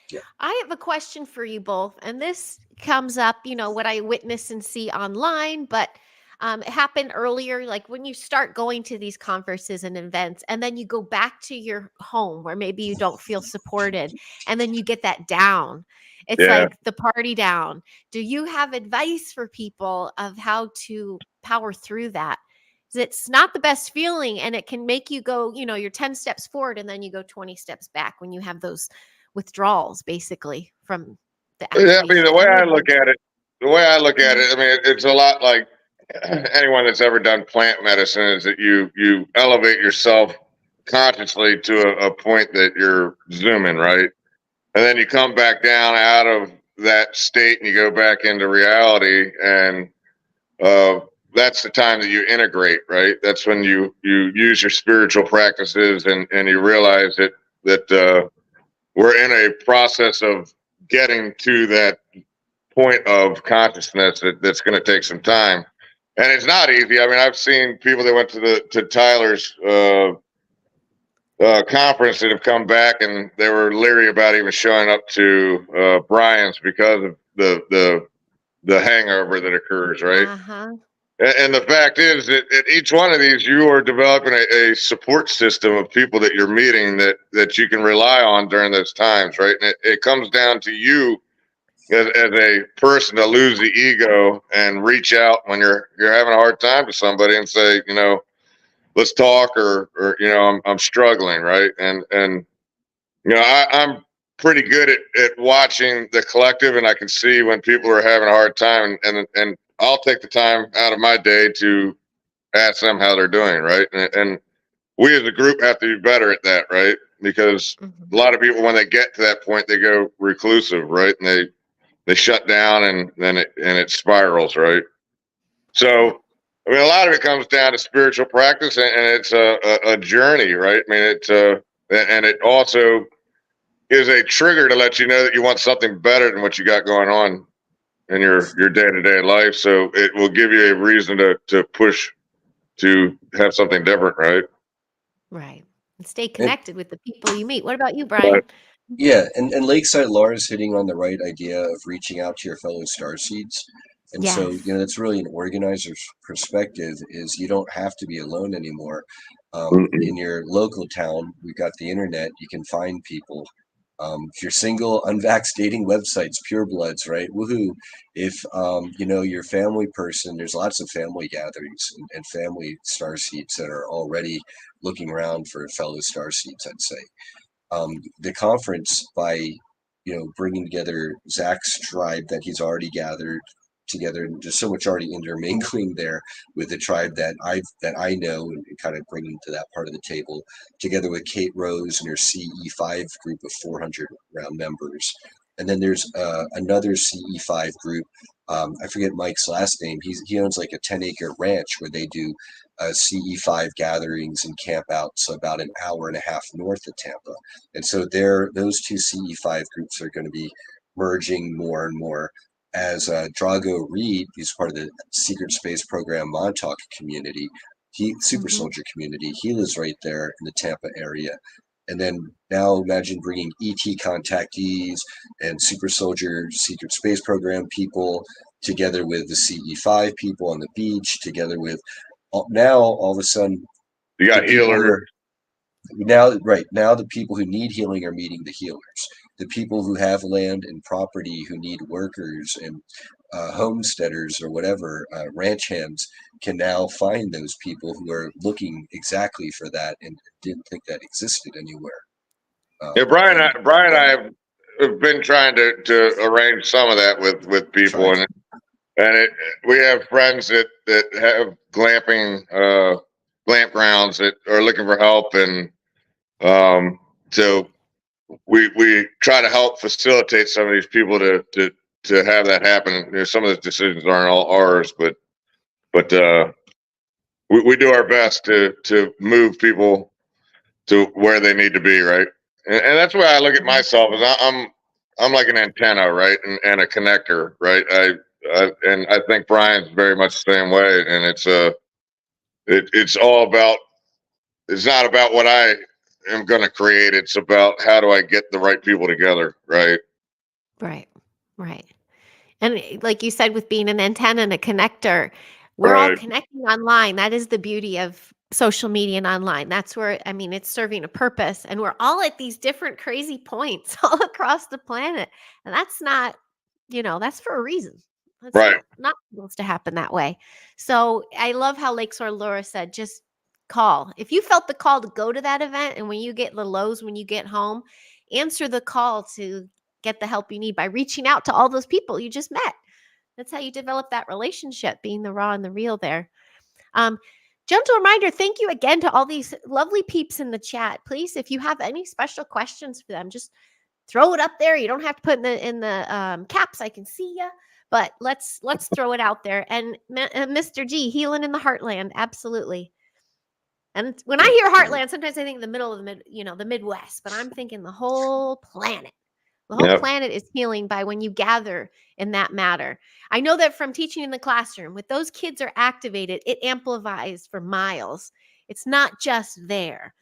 Yeah. I have a question for you both, and this comes up, what I witness and see online, but it happened earlier, like when you start going to these conferences and events, and then you go back to your home where maybe you don't feel supported, and then you get that down. It's Yeah. like the party down. Do you have advice for people of how to power through that? 'Cause it's not the best feeling, and it can make you go, you're 10 steps forward and then you go 20 steps back when you have those withdrawals basically from the Yeah, I mean, activation. the way Any I advice? look at it, I mean, it's a lot like anyone that's ever done plant medicine is that you elevate yourself consciously to a point that you're zooming, right? And then you come back down out of that state and you go back into reality, and that's the time that you integrate, right? That's when you use your spiritual practices, and you realize that we're in a process of getting to that point of consciousness that's going to take some time, and it's not easy. I mean, I've seen people that went to Tyler's conference that have come back and they were leery about even showing up to Brian's because of the hangover that occurs, right? Uh-huh. And the fact is that at each one of these, you are developing a support system of people that you're meeting that you can rely on during those times, right? And it comes down to you as a person to lose the ego and reach out when you're having a hard time to somebody and say, let's talk, or I'm struggling, right? And I'm pretty good at watching the collective, and I can see when people are having a hard time, and I'll take the time out of my day to ask them how they're doing, right? And we as a group have to be better at that, right? Because a lot of people, when they get to that point, they go reclusive, right? And they shut down, and then it spirals, right? So, I mean, a lot of it comes down to spiritual practice, and it's a journey, right? I mean, and it also is a trigger to let you know that you want something better than what you got going on in your day-to-day life. So it will give you a reason to push to have something different, right? Right. And stay connected with the people you meet. What about you, Brian? But Yeah, and Lakeside Laura's hitting on the right idea of reaching out to your fellow starseeds. And so, Yes. that's really an organizer's perspective is you don't have to be alone anymore. In your local town, we've got the internet, you can find people. If you're single, unvaxxed dating websites, purebloods, right? Woohoo. If, you're a family person, there's lots of family gatherings and family starseeds that are already looking around for fellow starseeds, I'd say. The conference, by bringing together Zach's tribe that he's already gathered together, and there's so much already intermingling there with the tribe that I know, and kind of bringing to that part of the table, together with Kate Rose and her CE5 group of 400 round members. And then there's another CE5 group. I forget Mike's last name. He owns like a 10-acre ranch where they do CE5 gatherings and camp outs about an hour and a half north of Tampa. And so those two CE5 groups are going to be merging more and more as Drago Reed, who's part of the Secret Space Program Montauk community, Super Soldier community, he lives right there in the Tampa area. And then now imagine bringing ET contactees and Super Soldier Secret Space Program people together with the CE5 people on the beach, together with now all of a sudden you got healers. Now the people who need healing are meeting the healers. The people who have land and property who need workers and homesteaders or whatever, ranch hands, can now find those people who are looking exactly for that and didn't think that existed anywhere. Yeah, Brian, And Brian, and I have been trying to arrange some of that with people, trying. and we have friends that have glamping glamp grounds that are looking for help, and so we try to help facilitate some of these people to have that happen. You know, some of the decisions aren't all ours, but we do our best to move people to where they need to be, right? And that's why I look at myself as I'm like an antenna, right, and a connector, right? And I think Brian's very much the same way, and it's all about, it's not about what I am going to create. It's about how do I get the right people together, right? Right. Right. And like you said, with being an antenna and a connector, we're all Right, connecting online. That is the beauty of social media and online. That's where, I mean, it's serving a purpose. And we're all at these different crazy points all across the planet. And that's not, that's for a reason. That's right, not supposed to happen that way. So I love how Lakeshore Laura said, just call. If you felt the call to go to that event, and when you get the lows, when you get home, answer the call to get the help you need by reaching out to all those people you just met. That's how you develop that relationship, being the raw and the real there. Um, Gentle reminder, thank you again to all these lovely peeps in the chat. Please, if you have any special questions for them, just throw it up there. You don't have to put in the caps. I can see you, but let's throw it out there. And Mr. G, healing in the heartland, absolutely. And when I hear heartland, sometimes I think the middle of the Midwest, but I'm thinking the whole planet. The whole yep. planet is healing by when you gather in that matter. I know that from teaching in the classroom, with those kids are activated, it amplifies for miles. It's not just there.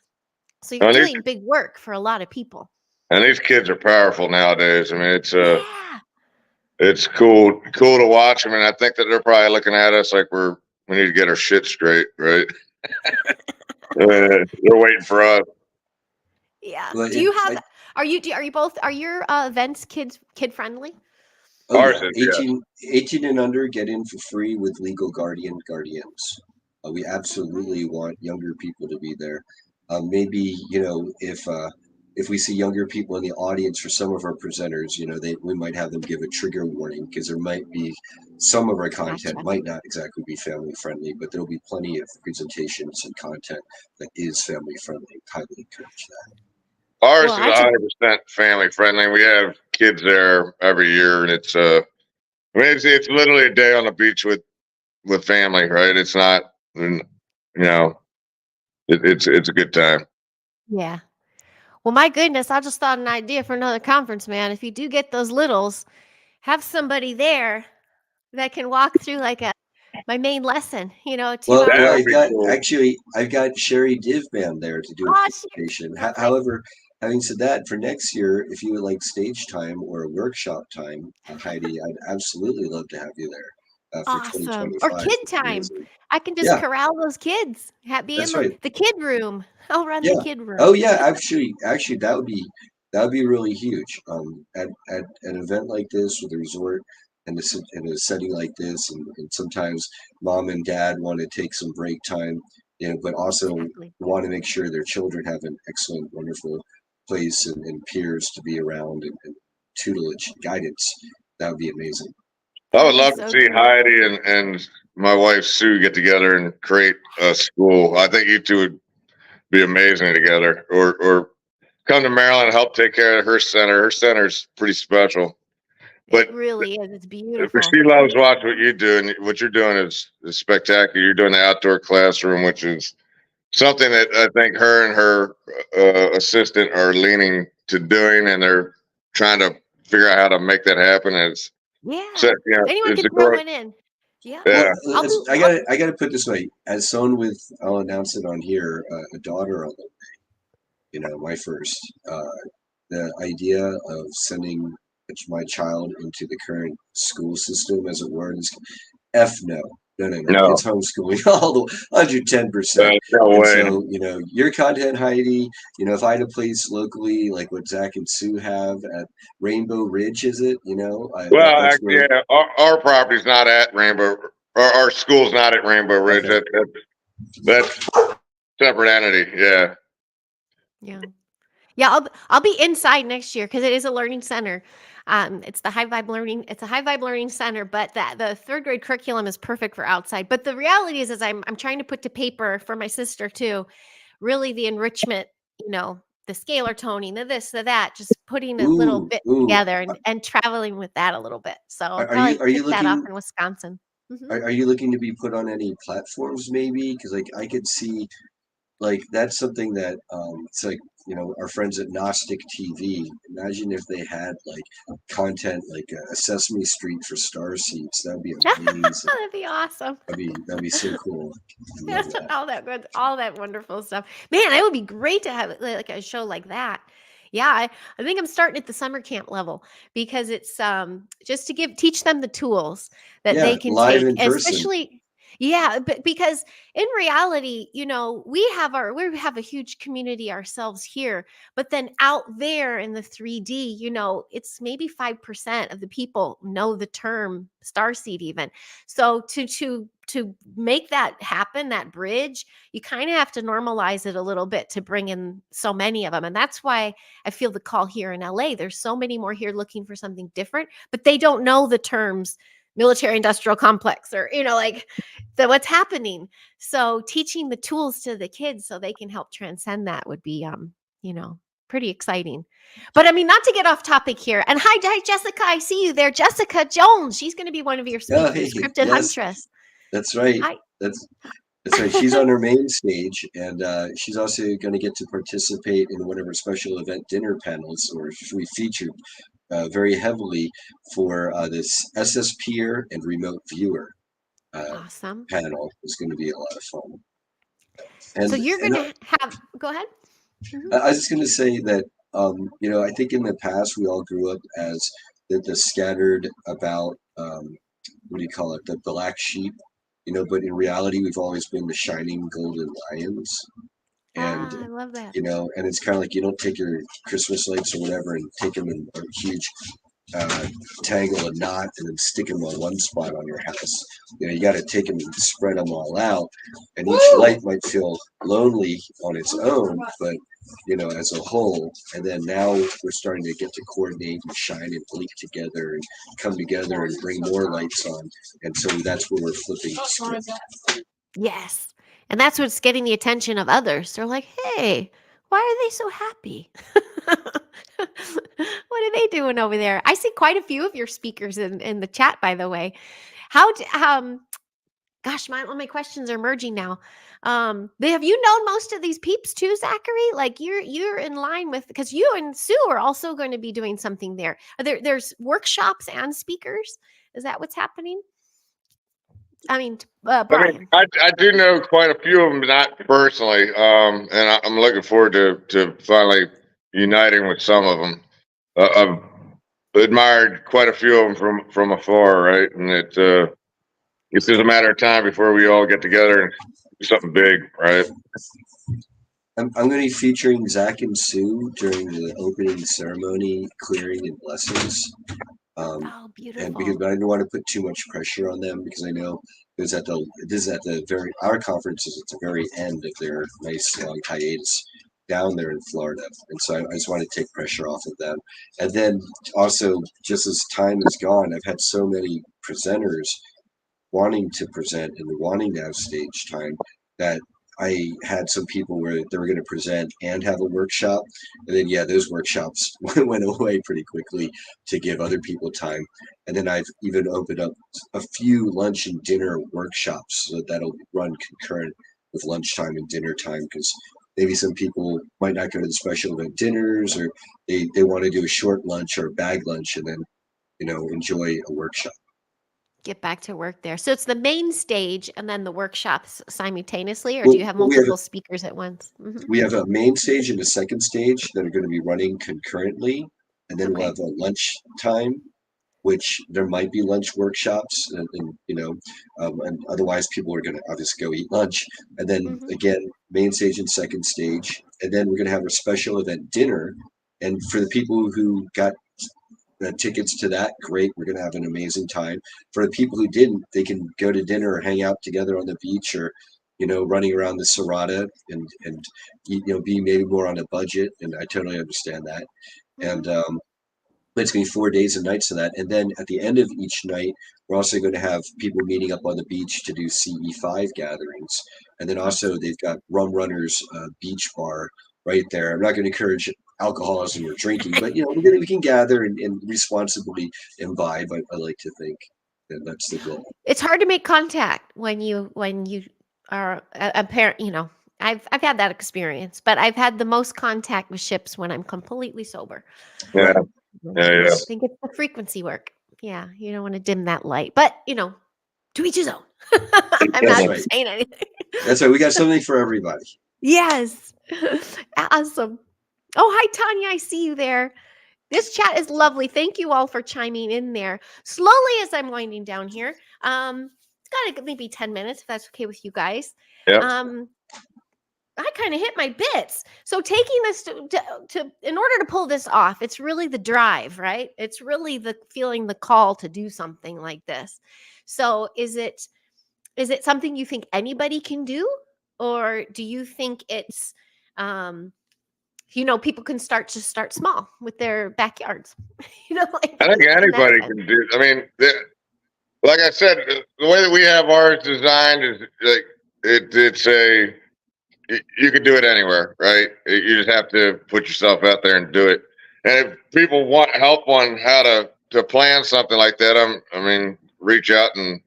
So you're And these, doing big work for a lot of people. and these kids are powerful nowadays. I mean, Yeah. it's cool to watch. I mean, I think that they're probably looking at us like we need to get our shit straight, right? They're waiting for us. Yeah. Well, Do you have are you both are your events kid friendly? oh Ours yeah, is, yeah. 18 and under get in for free with legal guardians. We absolutely want younger people to be there. Maybe if we see younger people in the audience for some of our presenters, we might have them give a trigger warning, because there might be some of our content Gotcha. might not exactly be family friendly, but there'll be plenty of presentations and content that is family friendly. Highly encourage that. Ours Well, is I just 100% family friendly. We have kids there every year, and I mean, it's literally a day on the beach with family, right? It's not, you know, it's a good time. yeah. Well, my goodness, I just thought an idea for another conference, man. If you do get those littles, have somebody there that can walk through like my main lesson, 2 Well, hour That well, would I've be lesson. got cool. actually, I've got Sherry Divban there to do a Oh, presentation. perfect. However, having said that, for next year, if you would like stage time or a workshop time, Heidi, I'd absolutely love to have you there for Awesome. Or 2025. kid Would be time. amazing. I can just Yeah, corral those kids. Be in that's right. the kid room. I'll run the Yeah. kid Oh room. yeah, actually that would be really huge. At an event like this with a resort and in a setting like this, and sometimes mom and dad want to take some break time, but also Exactly. want to make sure their children have an excellent, wonderful place and peers to be around, and tutelage and guidance. That would be amazing. I would That'd be love to so see cool. Heidi and my wife Sue get together and create a school. I think you two would be amazing together, or come to Maryland and help take care of her center. Her center's pretty special. It But really is. It's beautiful. she loves watching what you do, and what you're doing is spectacular. You're doing the outdoor classroom, which is something that I think her and her assistant are leaning to doing, and they're trying to figure out how to make that happen. And Yeah. Anyone it's can a throw growth. one in. Yeah. Well, Yeah. I gotta put this way. As someone with, I'll announce it on here, a daughter on the my first. The idea of sending my child into the current school system, as it were, is F no. No. No, It's homeschooling all the 110%. no And way. so, your content, Heidi, if I had a place locally like what Zach and Sue have at Rainbow Ridge, is it? Well, That's actually, where. yeah, our property's not at Rainbow, or our school's not at Rainbow Ridge. Okay. That's separate entity. Yeah. Yeah. Yeah, I'll be inside next year because it is a learning center. It's the high vibe learning. It's a high vibe learning center, but the third grade curriculum is perfect for outside. But the reality is I'm trying to put to paper for my sister too. Really, the enrichment, the scalar toning, the this, the that, just putting a little bit Ooh. together and traveling with that a little bit. So I'll Are you probably are you kick that off looking in Wisconsin. Mhm. are you looking to be put on any platforms maybe? Because like I could see like that's something that it's like our friends at Gnostic TV. Imagine if they had like content like a Sesame Street for star seeds. That would be amazing. That'd be awesome. That'd be so cool. I love that. All that good, all that wonderful stuff. Man, it would be great to have like a show like that. Yeah, I think I'm starting at the summer camp level because it's just to teach them the tools that Yeah, they can live take, in person. especially but because in reality, we have a huge community ourselves here, but then out there in the 3D, it's maybe 5% of the people know the term starseed even. So to make that happen, that bridge, you kind of have to normalize it a little bit to bring in so many of them. And that's why I feel the call here in LA. There's so many more here looking for something different, but they don't know the terms military industrial complex or, what's happening. So teaching the tools to the kids so they can help transcend that would be, pretty exciting. But I mean, not to get off topic here. And hi, Jessica. I see you there. Jessica Jones. She's going to be one of your Oh, hey, speakers, Cryptid yes, Huntress. that's right. Hi. That's That's right. She's on her main stage, and she's also going to get to participate in one of her special event dinner panels, or we featured very heavily for this SSPeer and remote viewer Awesome. panel. Is going to be a lot of fun. So And you're going to go ahead. I was just going to say that I think in the past we all grew up as the scattered about what do you call it, the black sheep, but in reality we've always been the shining golden lions. And I love that. and it's kind of like you don't take your Christmas lights or whatever and take them in a huge tangle a knot and then stick them on one spot on your house. You got to take them and spread them all out, and each light might feel lonely on its own, but as a whole. And then now we're starting to get to coordinate and shine and blink together and come together and bring more lights on. And so that's where we're flipping the script. Yes. And that's what's getting the attention of others. They're like, hey, why are they so happy? What are they doing over there? I see quite a few of your speakers in the chat, by the way. Gosh, my questions are merging now. Have you known most of these peeps too, Zachary? Like you're in line with, because you and Sue are also going to be doing something there. There's workshops and speakers. Is that what's happening? I mean, Brian. I do know quite a few of them, not personally, and I'm looking forward to finally uniting with some of them. I've admired quite a few of them from afar, right? And it's just a matter of time before we all get together and do something big, right? I'm going to be featuring Zach and Sue during the opening ceremony, clearing and blessings. Oh, beautiful. And because I don't want to put too much pressure on them, because I know this is at the very, our conference is at the very end of their nice long hiatus down there in Florida. And so I just want to take pressure off of them. And then also, just as time has gone, I've had so many presenters wanting to present and wanting to have stage time that I had some people where they were going to present and have a workshop. And then, those workshops went away pretty quickly to give other people time. And then I've even opened up a few lunch and dinner workshops so that'll run concurrent with lunchtime and dinner time, because maybe some people might not go to the special event dinners, or they want to do a short lunch or a bag lunch and then, enjoy a workshop. Get back to work there. So it's the main stage and then the workshops simultaneously, or do you have multiple speakers at once? Mm-hmm. We have a main stage and a second stage that are going to be running concurrently, and then we'll have a lunch time, which there might be lunch workshops, and and otherwise people are going to obviously go eat lunch. And then Mhm. again, main stage and second stage, and then we're going to have a special event dinner. And for the people who got the tickets to that, great, we're going to have an amazing time. For the people who didn't, they can go to dinner or hang out together on the beach, or running around the Serrata, and be maybe more on a budget. And I totally understand that. Mhm. And it's going to be 4 days and nights of that. And then at the end of each night, we're also going to have people meeting up on the beach to do CE5 gatherings. And then also Awesome. they've got Rum Runners Beach Bar right there. I'm not going to encourage alcoholism or drinking, but we can gather and responsibly imbibe. I like to think that that's the goal. It's hard to make contact when you are a parent. I've had that experience, but I've had the most contact with ships when I'm completely sober. Yeah, Right. yeah. I think it's the frequency work. Yeah, you don't want to dim that light, but to each his own. I'm That's not right. saying anything. That's right. We got something for everybody. Yes, awesome. Oh, hi Tanya, I see you there. This chat is lovely. Thank you all for chiming in there. Slowly as I'm winding down here. It's got maybe 10 minutes if that's okay with you guys. Yep. Um, I kind of hit my bits. So taking this to in order to pull this off, it's really the drive, right? It's really the feeling the call to do something like this. So is it something you think anybody can do, or do you think it's um people can start small with their backyards, like I think in that anybody sense. can do. I mean, like I said, the way that we have ours designed is like it's a you can do it anywhere, right? You just have to put yourself out there and do it. And if people want help on how to plan something like that, I mean, reach out and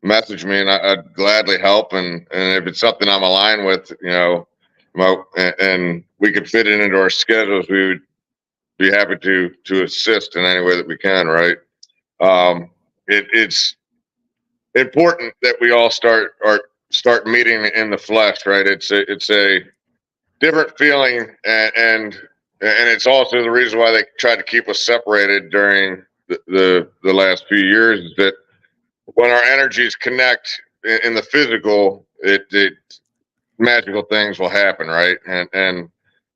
message me, and I'd gladly help. And if it's something I'm aligned with, and we could fit it into our schedules, we would be happy to assist in any way that we can, right? It's important that we all start meeting in the flesh, right? It's a different feeling, and it's also the reason why they tried to keep us separated during the last few years, is that when our energies connect in the physical, it magical things will happen, right? And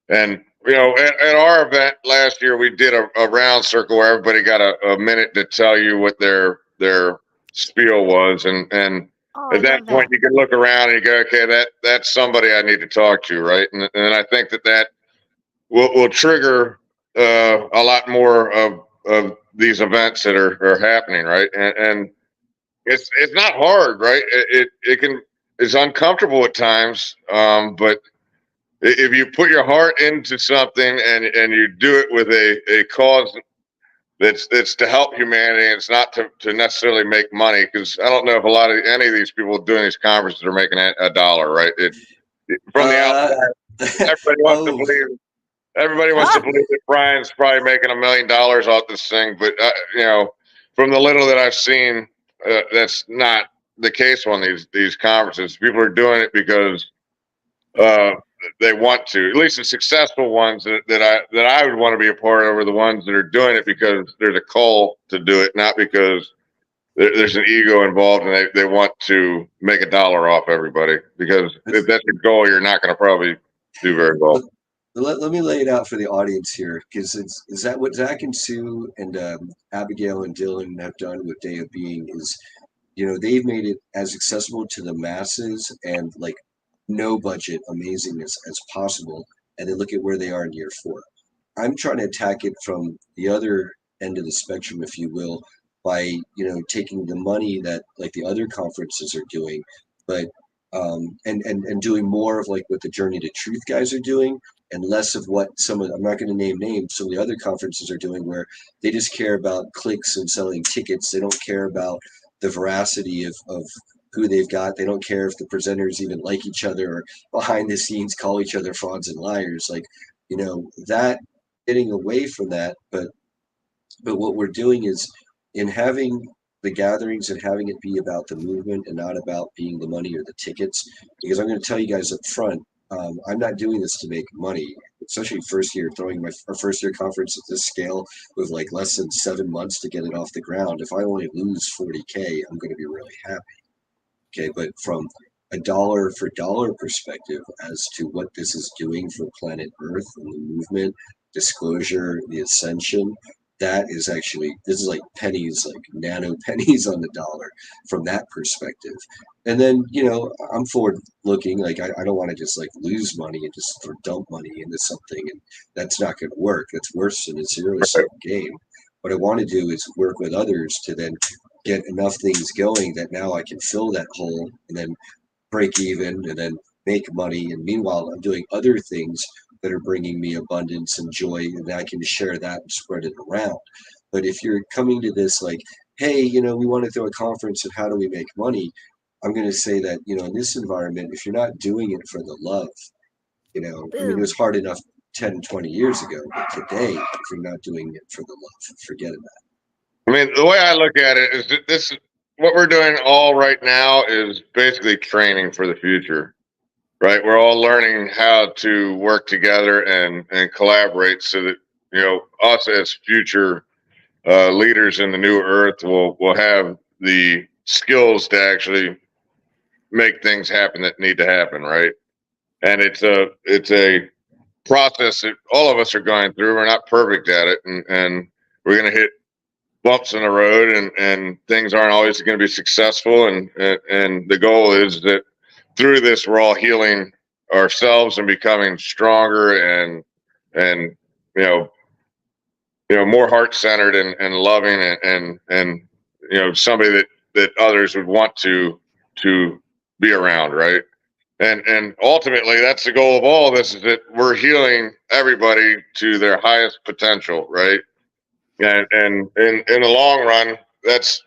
at our event last year, we did a round circle where everybody got a minute to tell you what their spiel was, and Oh, I at that love point that. you can look around and you go, okay, that's somebody I need to talk to, right? And I think that will trigger a lot more of these events that are happening, right? And it's not hard, right? It's uncomfortable at times, but if you put your heart into something and you do it with a cause that's to help humanity, and it's not to necessarily make money, because I don't know if any of these people doing these conferences are making a dollar, right? From the Uh, outside, everybody wants to oh, believe everybody wants to Ah, believe that Brian's probably making $1 million off this thing, but from the little that I've seen, that's not the case on these conferences. People are doing it because uh, they want to. At least the successful ones that I would want to be a part of are the ones that are doing it because there's a call to do it, not because there's an ego involved and they want to make a dollar off everybody. Because if that's your goal, you're not going to probably do very well. let me lay it out for the audience here, because is that what Zach and Sue and Abigail and Dylan have done with Day of Being is, they've made it as accessible to the masses and like no budget amazingness as possible. And then look at where they are in year 4. I'm trying to attack it from the other end of the spectrum, if you will, by taking the money that like the other conferences are doing, but and doing more of like what the Journey to Truth guys are doing, and less of what I'm not going to name names, some of the other conferences are doing, where they just care about clicks and selling tickets. They don't care about the veracity of who they've got. They don't care if the presenters even like each other, or behind the scenes call each other frauds and liars. Like, that, getting away from that, but what we're doing is, in having the gatherings and having it be about the movement and not about being the money or the tickets. Because I'm going to tell you guys up front, I'm not doing this to make money. especially first year, throwing our first year conference at this scale with like less than 7 months to get it off the ground. If I only lose 40K, I'm going to be really happy. Okay, but from a dollar for dollar perspective as to what this is doing for planet Earth and the movement, disclosure, the ascension, that is actually, this is like pennies, like nano pennies on the dollar from that perspective. And then, I'm forward looking, like I don't want to just like lose money and just dump money into something, and that's not going to work. That's worse than a zero-sum game. What I want to do is work with others to then get enough things going that now I can fill that hole and then break even and then make money. And meanwhile, I'm doing other things that are bringing me abundance and joy, and I can share that and spread it around. But if you're coming to this like, hey, we want to throw a conference and how do we make money? I'm going to say that, in this environment, if you're not doing it for the love, I mean, it was hard enough 10, 20 years ago, but today, if you're not doing it for the love, forget about it. I mean, the way I look at it is that this, what we're doing all right now is basically training for the future, right? We're all learning how to work together and collaborate so that, us as future leaders in the new earth will have the skills to actually make things happen that need to happen, right? And it's a process that all of us are going through. We're not perfect at it, and we're going to hit bumps in the road, and things aren't always going to be successful. And the goal is that through this, we're all healing ourselves and becoming stronger and more heart centered and loving and somebody that others would want to be around, right? And ultimately, that's the goal of all of this, is that we're healing everybody to their highest potential, right? And in the long run, that's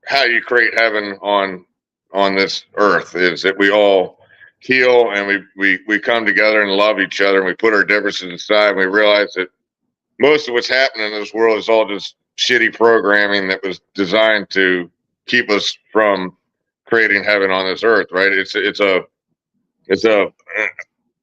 how you create heaven on this earth, is that we all heal and we come together and love each other, and we put our differences aside, and we realize that most of what's happening in this world is all just shitty programming that was designed to keep us from creating heaven on this earth, right?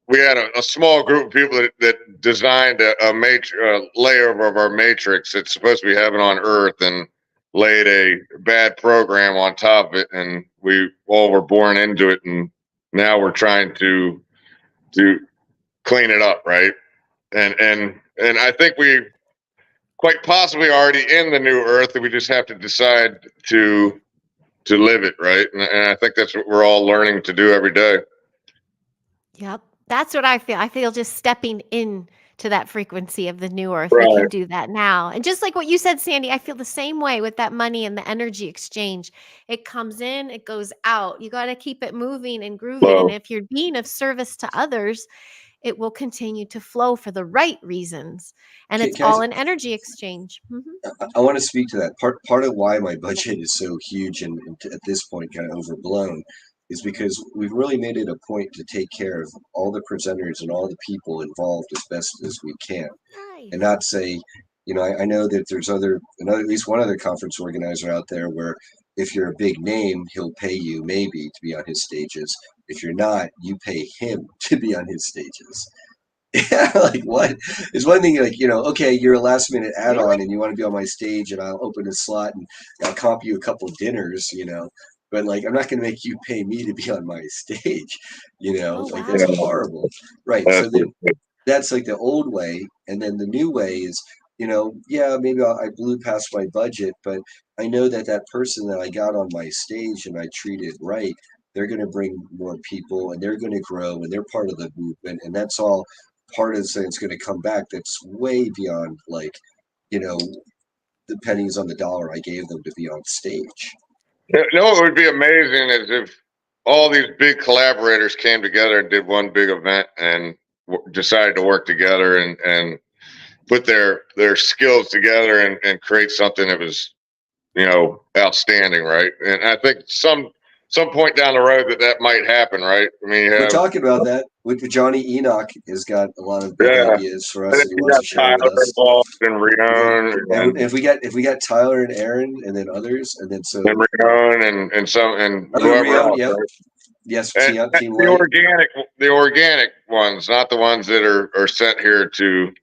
We had a small group of people that designed a layer of our matrix that's supposed to be heaven on earth, and laid a bad program on top of it, and we all were born into it, and now we're trying to clean it up, right? And I think we quite possibly already in the new earth, and we just have to decide to live it, right? And I think that's what we're all learning to do every day. Yep. That's what I feel. I feel just stepping in to that frequency of the new earth. Right. We can do that now. And just like what you said, Sandy, I feel the same way with that money and the energy exchange. It comes in, it goes out. You got to keep it moving and grooving. Well, and if you're being of service to others, it will continue to flow for the right reasons. And it's all an energy exchange. I want to speak to that. Part of why my budget is so huge and at this point kind of overblown is because we've really made it a point to take care of all the presenters and all the people involved as best as we can. Nice. And not say, I know that there's at least one other conference organizer out there where if you're a big name, he'll pay you maybe to be on his stages. If you're not, you pay him to be on his stages. Yeah, like what? It's one thing, like, okay, you're a last minute add-on Really? and you want to be on my stage, and I'll open a slot and I'll comp you a couple dinners, but like I'm not going to make you pay me to be on my stage, like wow. that's horrible. Right. So then that's like the old way. And then the new way is, yeah, maybe I blew past my budget, but I know that person that I got on my stage and I treated right, they're going to bring more people and they're going to grow and they're part of the movement. And that's all part of saying it's going to come back. That's way beyond like, the pennies on the dollar I gave them to be on stage. What would be amazing is if all these big collaborators came together and did one big event and decided to work together and put their skills together and create something that was, outstanding, right? And I think some point down the road that might happen, right? I mean, we're talking about that with Johnny Enoch has got a lot of big ideas for us that he wants to share with us. And Rion, and if we got Tyler and Aaron and then others, and then Rion and whoever Rion, else, yep. right? Yes, And Team White. the organic ones, not the ones that are sent here to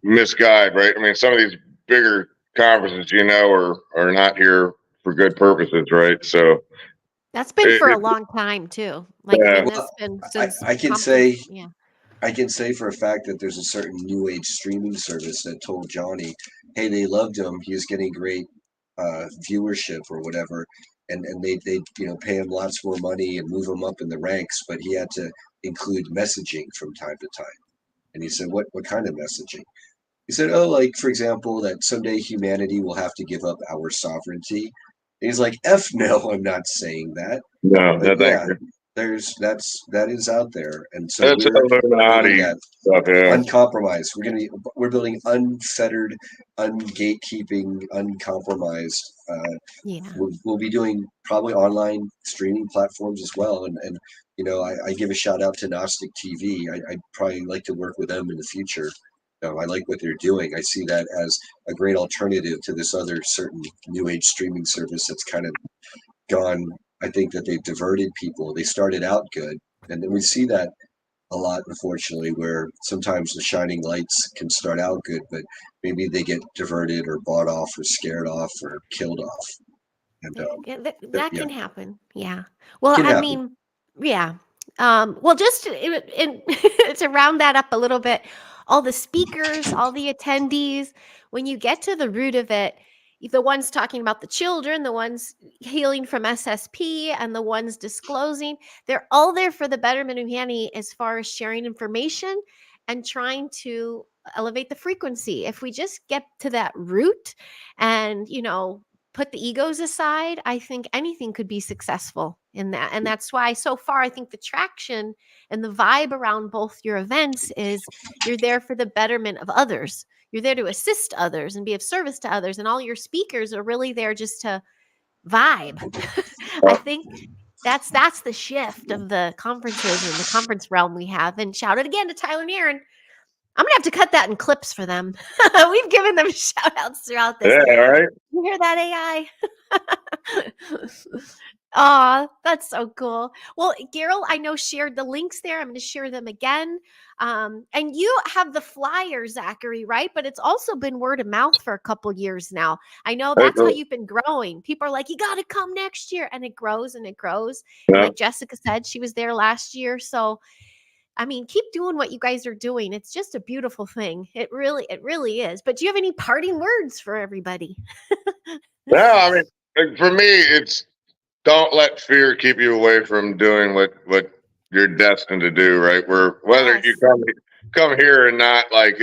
misguide, right? I mean, some of these bigger conferences, are not here for good purposes, right? So That's been it, for a it long time too. Like, I yeah, mean, that's Well, been since I can conference. say Yeah. I can say for a fact that there's a certain new age streaming service that told Johnny, hey, they loved him. He was getting great viewership or whatever, and they pay him lots more money and move him up in the ranks, but he had to include messaging from time to time. And he said, what kind of messaging? He said, oh, like for example, that someday humanity will have to give up our sovereignty. And he's like, F no, I'm not saying that. no, But no, thank yeah, you. that is out there, and so That's we're building Illuminati that stuff, yeah. uncompromised. We're building unfettered, ungatekeeping, uncompromised. Yeah. We'll be doing probably online streaming platforms as well, and I give a shout out to Gnostic TV. I'd probably like to work with them in the future. I like what they're doing. I see that as a great alternative to this other certain new age streaming service that's kind of gone. I think that they've diverted people. They started out good, and then we see that a lot, unfortunately, where sometimes the shining lights can start out good, but maybe they get diverted or bought off or scared off or killed off. And Yeah, that yeah, can happen. Yeah. Well, can I happen. mean, yeah. Well, just to round that up a little bit, all the speakers, all the attendees, when you get to the root of it, the ones talking about the children, the ones healing from SSP, and the ones disclosing, they're all there for the betterment of humanity as far as sharing information and trying to elevate the frequency. If we just get to that root and, put the egos aside, I think anything could be successful in that. And that's why so far I think the traction and the vibe around both your events is you're there for the betterment of others. You're there to assist others and be of service to others. And all your speakers are really there just to vibe. I think that's the shift of the conferences and the conference realm we have. And shout out again to Tyler and Aaron. I'm gonna have to cut that in clips for them. We've given them shout outs throughout this. Yeah, all right. You hear that, AI? Aw, that's so cool. Well, Gerald, I know shared the links there. I'm going to share them again. And you have the flyer, Zachary, right? But it's also been word of mouth for a couple years now. I know that's how you've been growing. People are like, you got to come next year. And it grows and it grows. And Yeah. like Jessica said, she was there last year. So, I mean, keep doing what you guys are doing. It's just a beautiful thing. It really is. But do you have any parting words for everybody? No, I mean, like, for me, it's don't let fear keep you away from doing what you're destined to do, right? Whether you Yes. come here or not, like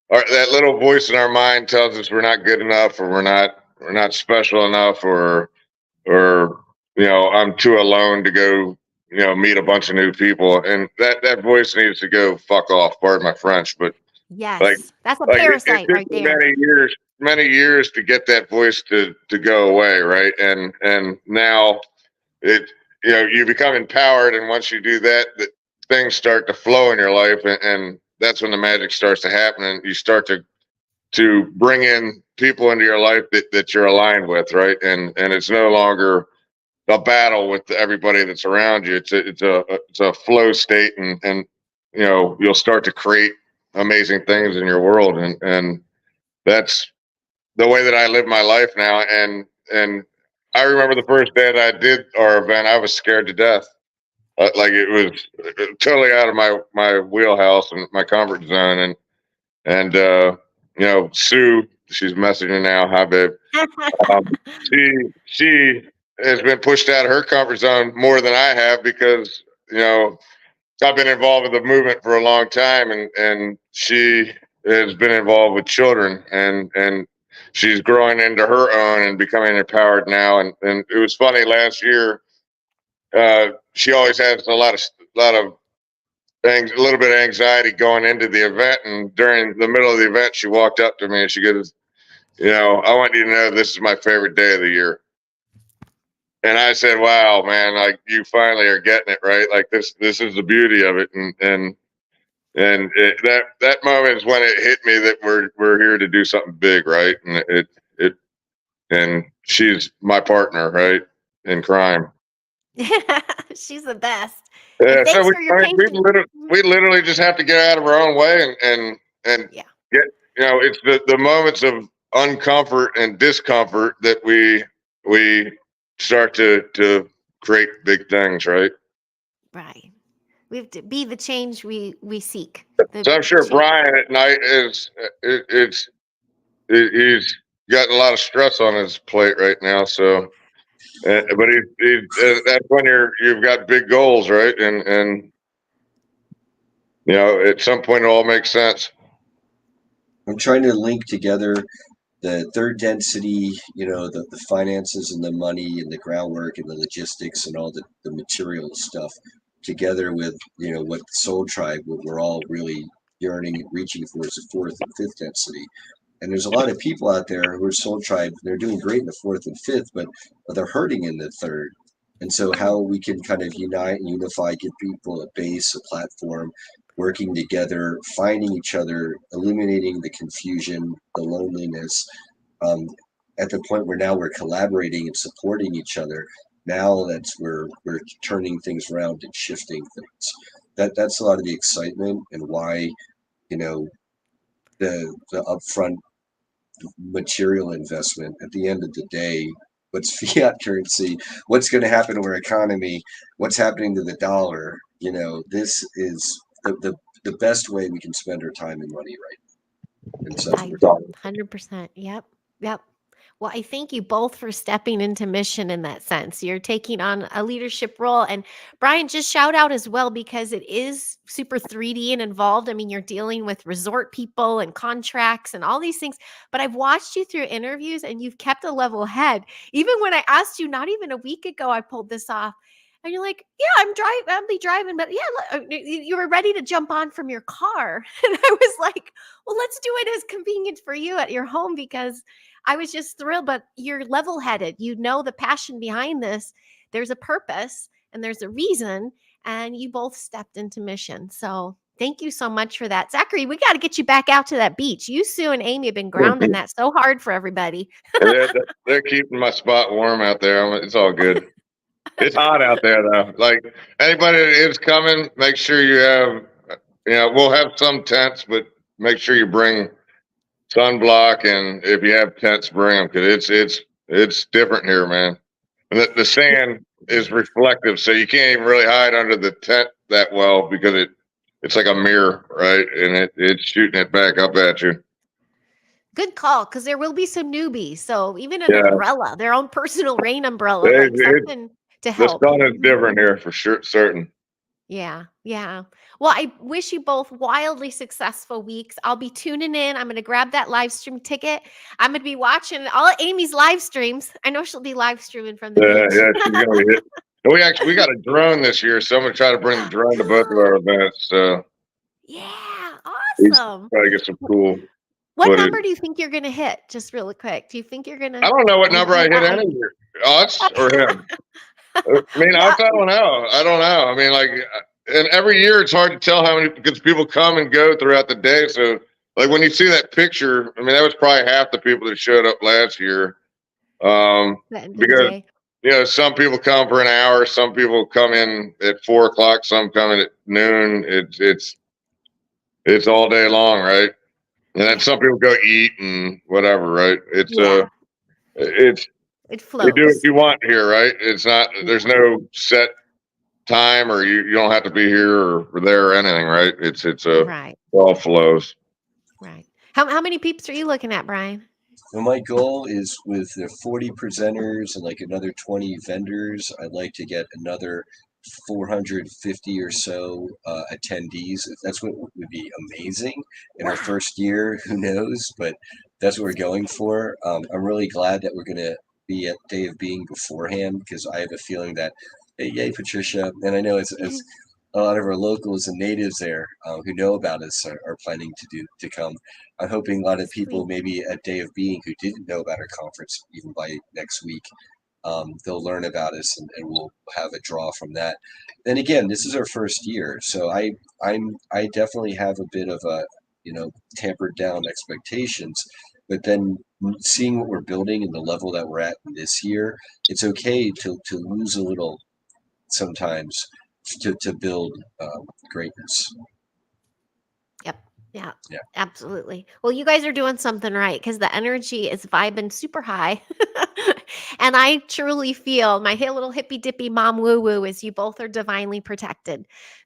or that little voice in our mind tells us we're not good enough, or we're not special enough, or I'm too alone to go meet a bunch of new people, and that voice needs to go fuck off. Pardon my French, but like Yes. That's a it parasite took right me there. many years to get that voice to go away, right? And now it you become empowered, and once you do that, things start to flow in your life, and that's when the magic starts to happen, and you start to bring in people into your life that you're aligned with, right? And it's no longer a battle with everybody that's around you. It's a flow state, and you'll start to create amazing things in your world, and that's the way that I live my life now. And I remember the first day that I did our event, I was scared to death. Like it was totally out of my wheelhouse and my comfort zone. And Sue, she's messaging now. Hi, babe. She has been pushed out of her comfort zone more than I have, because I've been involved with the movement for a long time, and she has been involved with children, and she's growing into her own and becoming empowered now. And it was funny last year. She always has a little bit of anxiety going into the event, and during the middle of the event, she walked up to me and she goes, I want you to know this is my favorite day of the year. And I said, wow, man, like you finally are getting it, right? Like this is the beauty of it. And that moment is when it hit me that we're here to do something big, right? And she's my partner, right, in crime. She's the best. And Yeah, so thanks for your patience. we literally just have to get out of our own way and Yeah. get, it's the moments of uncomfort and discomfort that we start to create big things, right? Right. We have to be the change we seek. So I'm The sure change. Brian at night he's got a lot of stress on his plate right now. So, but that's when you've got big goals, right? And at some point it all makes sense. I'm trying to link together the third density, the finances and the money and the groundwork and the logistics and all the material stuff together with, what the Soul Tribe, what we're all really yearning and reaching for is the fourth and fifth density. And there's a lot of people out there who are Soul Tribe. They're doing great in the fourth and fifth, but they're hurting in the third. And so, how we can kind of unite and unify, give people a base, a platform, working together, finding each other, eliminating the confusion, the loneliness, um, at the point where now we're collaborating and supporting each other. Now that's where we're turning things around and shifting things. That's a lot of the excitement and why, you know the upfront material investment. At the end of the day, what's fiat currency, what's going to happen to our economy, what's happening to the dollar. This is the best way we can spend our time and money right now. And so that's what I we're talking. 100%. Yep. Yep. Well, I thank you both for stepping into mission in that sense. You're taking on a leadership role. And Brian, just shout out as well because it is super 3D and involved. I mean, you're dealing with resort people and contracts and all these things. But I've watched you through interviews and you've kept a level head. Even when I asked you, not even a week ago, I pulled this off. And you're like, yeah, I'll be driving, but yeah, you were ready to jump on from your car. And I was like, well, let's do it as convenient for you at your home because I was just thrilled, but you're level headed. You know the passion behind this. There's a purpose and there's a reason, and you both stepped into mission. So thank you so much for that. Zachary, we got to get you back out to that beach. You, Sue, and Amy have been grounding that so hard for everybody. They're keeping my spot warm out there. It's all good. It's hot out there though. Like anybody that is coming, make sure you have, we'll have some tents, but make sure you bring sunblock, and if you have tents, bring them because it's different here, man. And the sand is reflective, so you can't even really hide under the tent that well because it's like a mirror, right? And it's shooting it back up at you. Good call, because there will be some newbies. So even an Yeah, umbrella, their own personal rain umbrella, like something to the help. sun is different here for sure, certain. Yeah, yeah. Well, I wish you both wildly successful weeks. I'll be tuning in. I'm going to grab that live stream ticket. I'm going to be watching all Amy's live streams. I know she'll be live streaming from the Yeah, beach. yeah, she's gonna be hit. And we got a drone this year, so I'm gonna try to bring the drone to both of our Good. events. So Yeah, he's awesome. try to get some cool What footage. number do you think you're going to hit? Just really quick. Do you think you're going I to don't know what give number I me hit that any year. Us or him? I mean, Yeah, us, I don't know. I don't know. I mean, like, and every year it's hard to tell how many because people come and go throughout the day. So, like, when you see that picture, I mean, that was probably half the people that showed up last year. the end of the Because day. some people come for an hour, some people come in at 4 o'clock, some come in at noon. It's all day long, right? And then Yeah, some people go eat and whatever, right? yeah. It's It you do what flows. you want here, right? It's not there's Yeah, no set time or you don't have to be here or there or anything, right? It right, all flows. right. How many peeps are you looking at, Brian? So my goal is with the 40 presenters and like another 20 vendors, I'd like to get another 450 or so attendees. That's what would be amazing in our Wow. first year. Who knows? But that's what we're going for. I'm really glad that we're going to be at Day of Being beforehand because I have a feeling that, hey, yay, Patricia. And I know it's a lot of our locals and natives there who know about us are planning to come. I'm hoping a lot of people Sweet. maybe at Day of Being who didn't know about our conference even by next week, they'll learn about us and we'll have a draw from that. Then again, this is our first year, so I definitely have a bit of a tampered down expectations. But then seeing what we're building and the level that we're at this year, it's okay to lose a little sometimes to build greatness. Yep. Yeah. Yeah. Absolutely. Well, you guys are doing something right because the energy is vibing super high. And I truly feel my little hippy dippy mom woo woo is you both are divinely protected.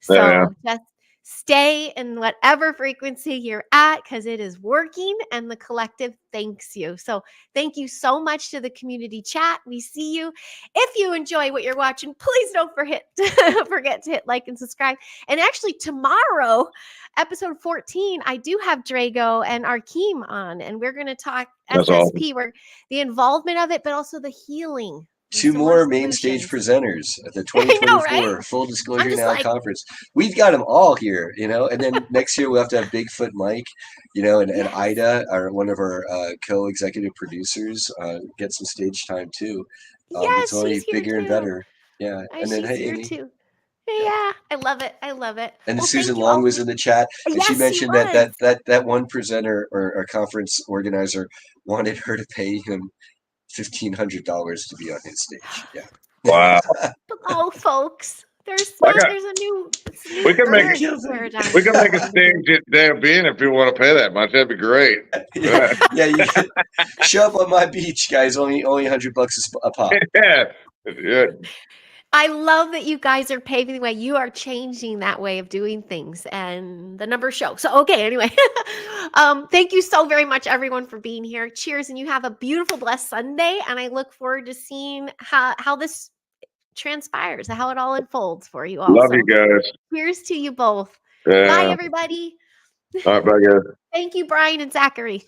Yeah. So just stay in whatever frequency you're at because it is working and the collective thanks you. So thank you so much to the community chat. We see you. If you enjoy what you're watching, please don't forget to hit like and subscribe. And actually tomorrow, episode 14, I do have Drago and Arkeem on, and we're going to talk That's awesome. SSP, where the involvement of it, but also the healing. and Two some more main stage solutions. presenters at the I know, 2024 right? Full Disclosure just Now like- conference. We've got them all here, and then next year we'll have to have Bigfoot Mike, and Yes. Ida, one of our co-executive producers, get some stage time too. Yes, it's only she's here bigger and too. better. Yeah, and then she's hey, here Amy. too. Yeah, I love it. I love it. And Well, Susan thank you Long all. was in the chat, and Yes, she she mentioned was. that one presenter or conference organizer wanted her to pay him $1,500 to be on his stage. Yeah. Wow. Oh, folks, there's I got- a new, We can make paradigm. We can make a stage at Damn if you want to pay that much. That'd be great. Yeah, you can show up on my beach, guys. Only $100 a pop. Yeah. Yeah. I love that you guys are paving the way. You are changing that way of doing things, and the numbers show. So, okay, anyway, thank you so very much, everyone, for being here. Cheers, and you have a beautiful, blessed Sunday. And I look forward to seeing how this transpires, how it all unfolds for you all. Love So, you guys. cheers to you both. Yeah. Bye, everybody. All right, bye, guys. Thank you, Brian and Zachary.